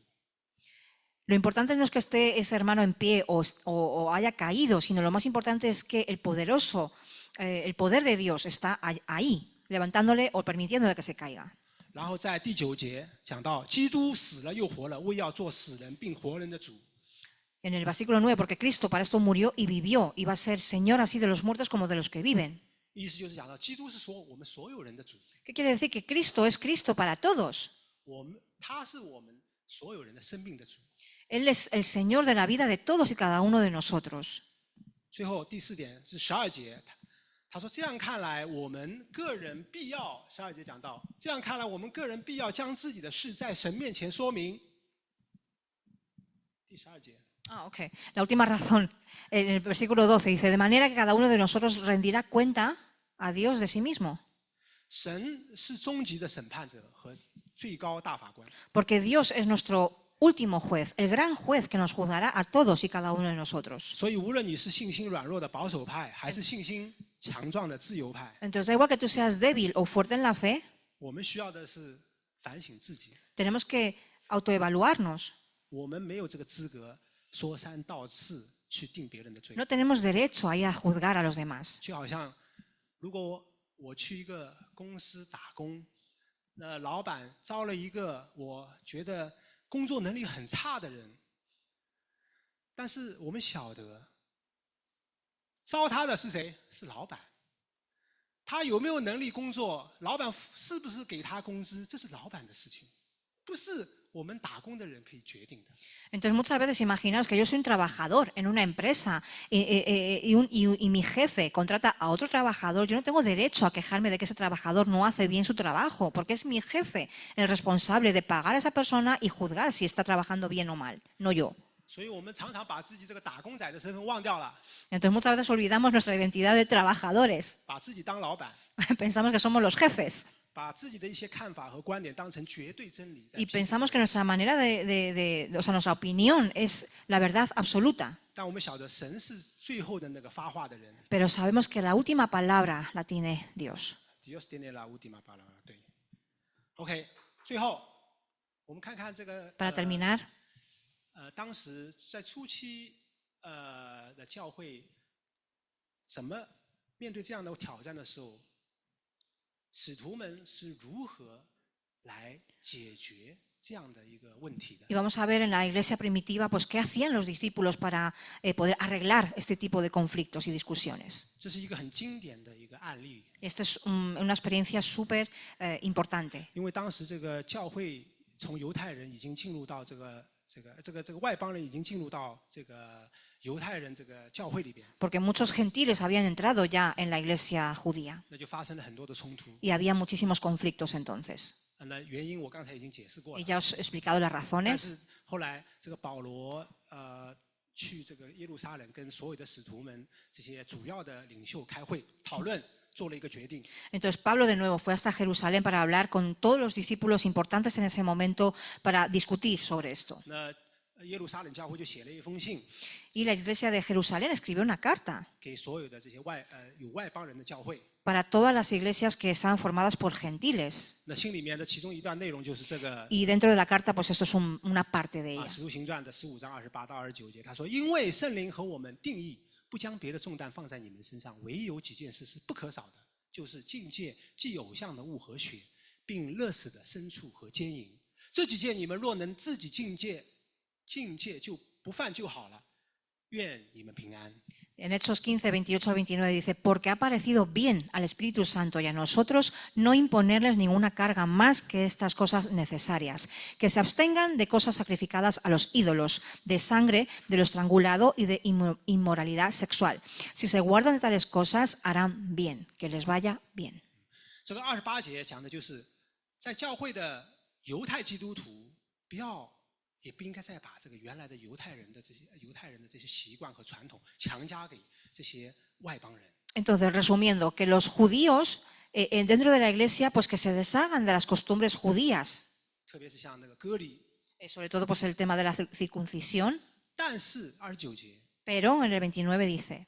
Lo importante no es que esté ese hermano en pie o haya caído, sino lo más importante es que el poderoso, el poder de Dios está ahí, levantándole o permitiéndole que se caiga. 然后在第9节讲到，基督死了又活了，为要做死人并活人的主。 En el versículo 9, porque Cristo para esto murió y vivió, y va a ser Señor así de los muertos como de los que viven. 意思就是讲到，基督是说我们所有人的主， ¿Qué quiere decir? Que Cristo es Cristo para todos. 他是我们所有人的生命的主。 Él es el Señor de la vida de todos y cada uno de nosotros. 最后第4点是12节，他说这样看来，我们个人必要12节讲到，这样看来，我们个人必要将自己的事在神面前说明。第12节。 Ah, ok. La última razón, en el versículo 12 dice, de manera que cada uno de nosotros rendirá cuenta a Dios de sí mismo. 神是终极的审判者和最高大法官。 Porque Dios es nuestro último juez, el gran juez que nos juzgará a todos y cada uno de nosotros. 所以无论你是信心软弱的保守派，还是信心强壮的自由派， Entonces, da igual que tú seas débil o fuerte en la fe, 我们需要的是反省自己。 tenemos que autoevaluarnos. 我们没有这个资格说三道四去定别人的罪。 No tenemos derecho a ir a juzgar a los demás. 就好像如果我去一个公司打工，那老板招了一个我觉得工作能力很差的人，但是我们晓得招他的是谁？是老板。他有没有能力工作？老板是不是给他工资？这是老板的事情，不是我们打工的人可以决定的。 Entonces muchas veces imaginaos que yo soy un trabajador en una empresa y mi jefe contrata a otro trabajador. Yo no tengo derecho a quejarme de que ese trabajador no hace bien su trabajo, porque es mi jefe el responsable de pagar a esa persona y juzgar si está trabajando bien o mal, no yo. 所以我们常常把自己这个打工仔的身份忘掉了， Entonces muchas veces olvidamos nuestra identidad de trabajadores. 把自己当老板， Pensamos que somos los jefes 把自己的一些看法和观点当成绝对真理。 y pensamos que nuestra manera o sea, nuestra opinión es la verdad absoluta. 但我们晓得神是最后的那个发话的人。 Pero sabemos que la última palabra la tiene Dios. Dios tiene la última palabra， 对。OK， 最后我们看看这个 Para terminar, 当时在初期的教会怎么面对这样的挑战的时候，使徒们是如何来解决这样的一个问题的？ y vamos a ver en la iglesia primitiva, pues qué hacían los discípulos para poder arreglar este tipo de conflictos y discusiones. 这是一个很经典的一个案例， Esta es una experiencia súper importante. 因为当时这个教会从犹太人已经进入到这个外邦人已经进入到这个犹太人这个教会里边， Porque muchos gentiles habían entrado ya en la iglesia judía 那就发生了很多的冲突。 y había muchísimos conflictos entonces. 那原因我刚才已经解释过 Y 了。 ya os he explicado las 但 razones. 是后来这个保罗去这个耶路撒冷，跟所有的使徒们这些主要的领袖开会讨论，做了一个决定。 Entonces Pablo de nuevo fue hasta Jerusalén para hablar con todos los discípulos importantes en ese momento para discutir sobre esto. 那耶路撒冷教会就写了一封信 Y la iglesia de Jerusalén escribió una carta 给所有的这些有外邦人的教会。 para todas las iglesias que estaban formadas por gentiles. 那信里面的其中一段内容就是这个 Y dentro de la carta, pues esto es una parte de ella. 使徒行传的15章28到29节，他说：“因为圣灵和我们定义，不将别的重担放在你们身上，唯有几件事是不可少的，就是境界祭偶像的物和血，并勒死的牲畜和奸淫。这几件你们若能自己境界就不犯就好了。愿你们平安。” En Hechos 15, 28 al 29 dice, porque ha parecido bien al Espíritu Santo y a nosotros no imponerles ninguna carga más que estas cosas necesarias, que se abstengan de cosas sacrificadas a los ídolos, de sangre, de lo estrangulado y de inmoralidad sexual. Si se guardan de tales cosas, harán bien, que les vaya bien. 这个28节讲的就是在教会的犹太基督徒也不应该再把这个原来的犹太人的这些习惯和传统强加给这些外邦人。 Entonces, resumiendo, que los judíos dentro de la iglesia, pues que se deshagan de las costumbres judías, 特别是像那个割礼， sobre todo pues el tema de la circuncisión, 但是29节， pero en el 29 dice,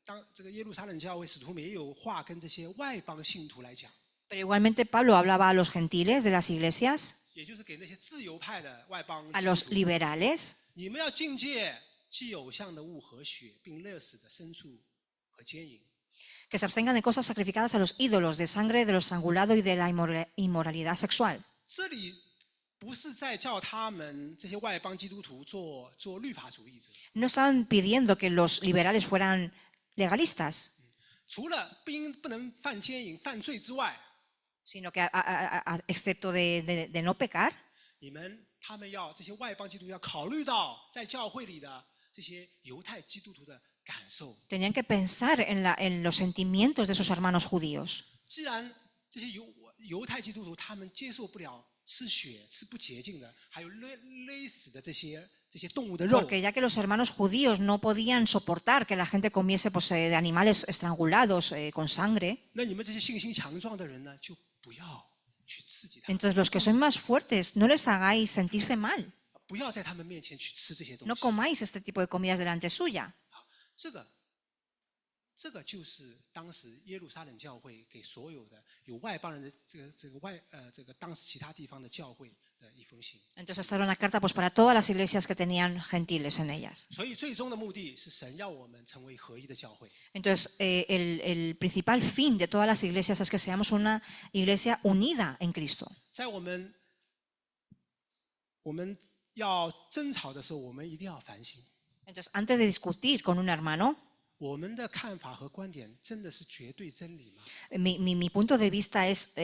当这个耶路撒冷教会使徒们也有话跟这些外邦信徒来讲， pero igualmente Pablo hablaba a los gentiles de las iglesias, 也就是给那些自由派的外邦 a 信 los 徒， liberales, 你们要境界祭偶像的物和血，并勒死的牲畜和奸淫。 que se abstengan de cosas sacrificadas a los ídolos, de sangre, de lo estrangulado y de la inmoralidad sexual. 这里不是在叫他们这些外邦基督徒做律法主义者， No estaban pidiendo que los liberales fueran legalistas, 除了不能犯奸淫、犯罪之外， sino que excepto de no pecar, 他们这些外邦基督徒要考虑到在教会里的这些犹太基督徒的感受。 tenían que pensar en los sentimientos de esos hermanos judíos. 既然这些犹太基督徒他们接受不了吃血、吃不洁净的，还有勒死的这些动物的肉， Porque ya que los hermanos judíos no podían soportar que la gente comiese pues, de animales estrangulados con sangre, 那你们这些信心强壮的人呢，就不要去刺激他们， entonces los que sois más fuertes, no les hagáis sentirse mal. 不要在他们面前去吃这些东 No 西。 comáis este tipo de comidas delante suya. 这个就是当时耶路撒冷教会给所有的有外邦人的这个当时其他地方的教会的一封信。 Entonces esta era una carta pues, para todas las iglesias que tenían gentiles en ellas. 所以最终的目的是神要我们成为合一的教会。 Entonces el principal fin de todas las iglesias es que seamos una iglesia unida en Cristo. 在我们要争吵的时候，我们一定要反省， Entonces antes de discutir con un hermano, 我们的看法和观点真的是绝对真理吗？ mi punto de vista es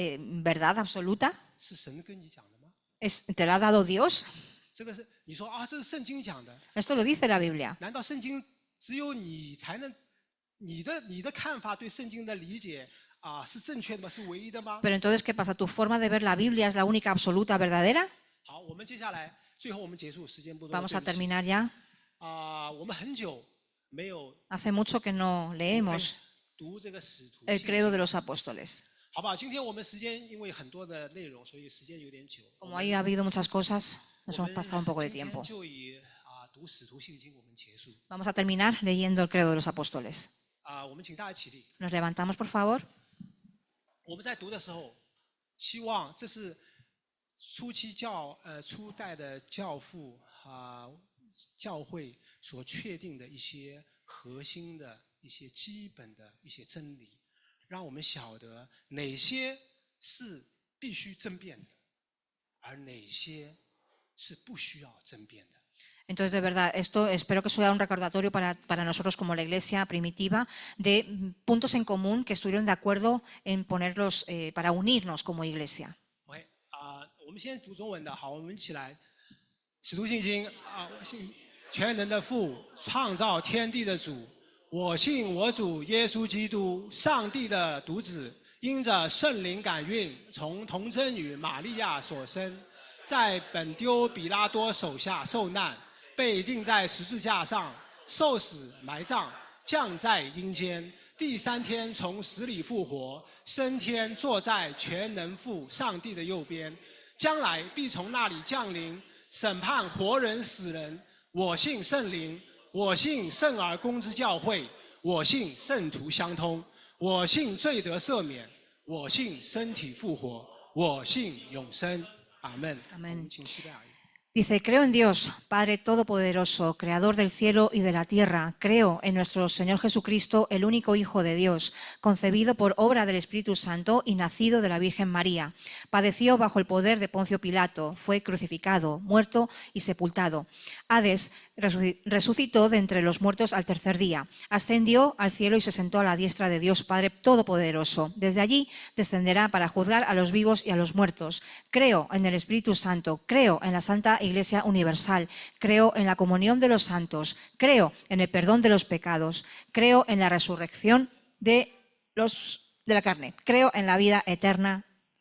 verdad absoluta. 是神跟你讲的吗？ ¿Te la ha dado Dios? 这个是你说啊，这是圣经讲的， Esto lo dice la Biblia. 难道圣经只有你才能你的看法对圣经的理解啊是正确的吗？是唯一的吗？ Pero entonces, ¿qué pasa? ¿Tu forma de ver la Biblia es la única absoluta verdadera? 好，我们接下来最后我们结束，时间不多。 Vamos a 对不起 terminar ya. 我们很久没有 Hace mucho que no leemos 读这个使徒 el 信 credo 经 de los apóstoles. 好吧，今天我们时间因为很多的内容，所以时间有点久。 Como ahí ha habido muchas cosas, nos 我 hemos 们 pasado un poco de 今天 tiempo. 就以读使徒信经我们结束。 Vamos a terminar leyendo el credo de los apóstoles. 我们请大家起立。 Nos levantamos, por favor. 我们在读的时候，希望这是初代的教父教会所确定的一些核心的一些基本的一些真理，让我们晓得哪些是必须争辩的，而哪些是不需要争辩的。 Entonces, de verdad, esto espero que sea un recordatorio para nosotros como la iglesia primitiva de puntos en común que estuvieron de acuerdo en ponerlos para unirnos como iglesia. OK 我们先读中文的，好，我们一起来。使徒信经我信全能的父，创造天地的主，我信我主耶稣基督，上帝的独子，因着圣灵感孕，从童贞女玛利亚所生，在本丢比拉多手下受难。 被钉在十字架上，受死埋葬，降在阴间，第3天从死里复活，升天坐在全能父上帝的右边，将来必从那里降临，审判活人死人。我信圣灵，我信圣而公之教会，我信圣徒相通，我信罪得赦免，我信身体复活，我信永生。阿门。 Amén. 请西班牙语。 Dice, creo en Dios, Padre Todopoderoso, Creador del cielo y de la tierra. Creo en nuestro Señor Jesucristo, el único Hijo de Dios, concebido por obra del Espíritu Santo y nacido de la Virgen María. Padeció bajo el poder de Poncio Pilato, fue crucificado, muerto y sepultado. Hades resucitó de entre los muertos al tercer día. Ascendió al cielo y se sentó a la diestra de Dios Padre Todopoderoso. Desde allí descenderá para juzgar a los vivos y a los muertos. Creo en el Espíritu Santo, creo en la Santa Iglesia Universal, creo en la comunión de los santos, creo en el perdón de los pecados, creo en la resurrección de la carne, creo en la vida eterna.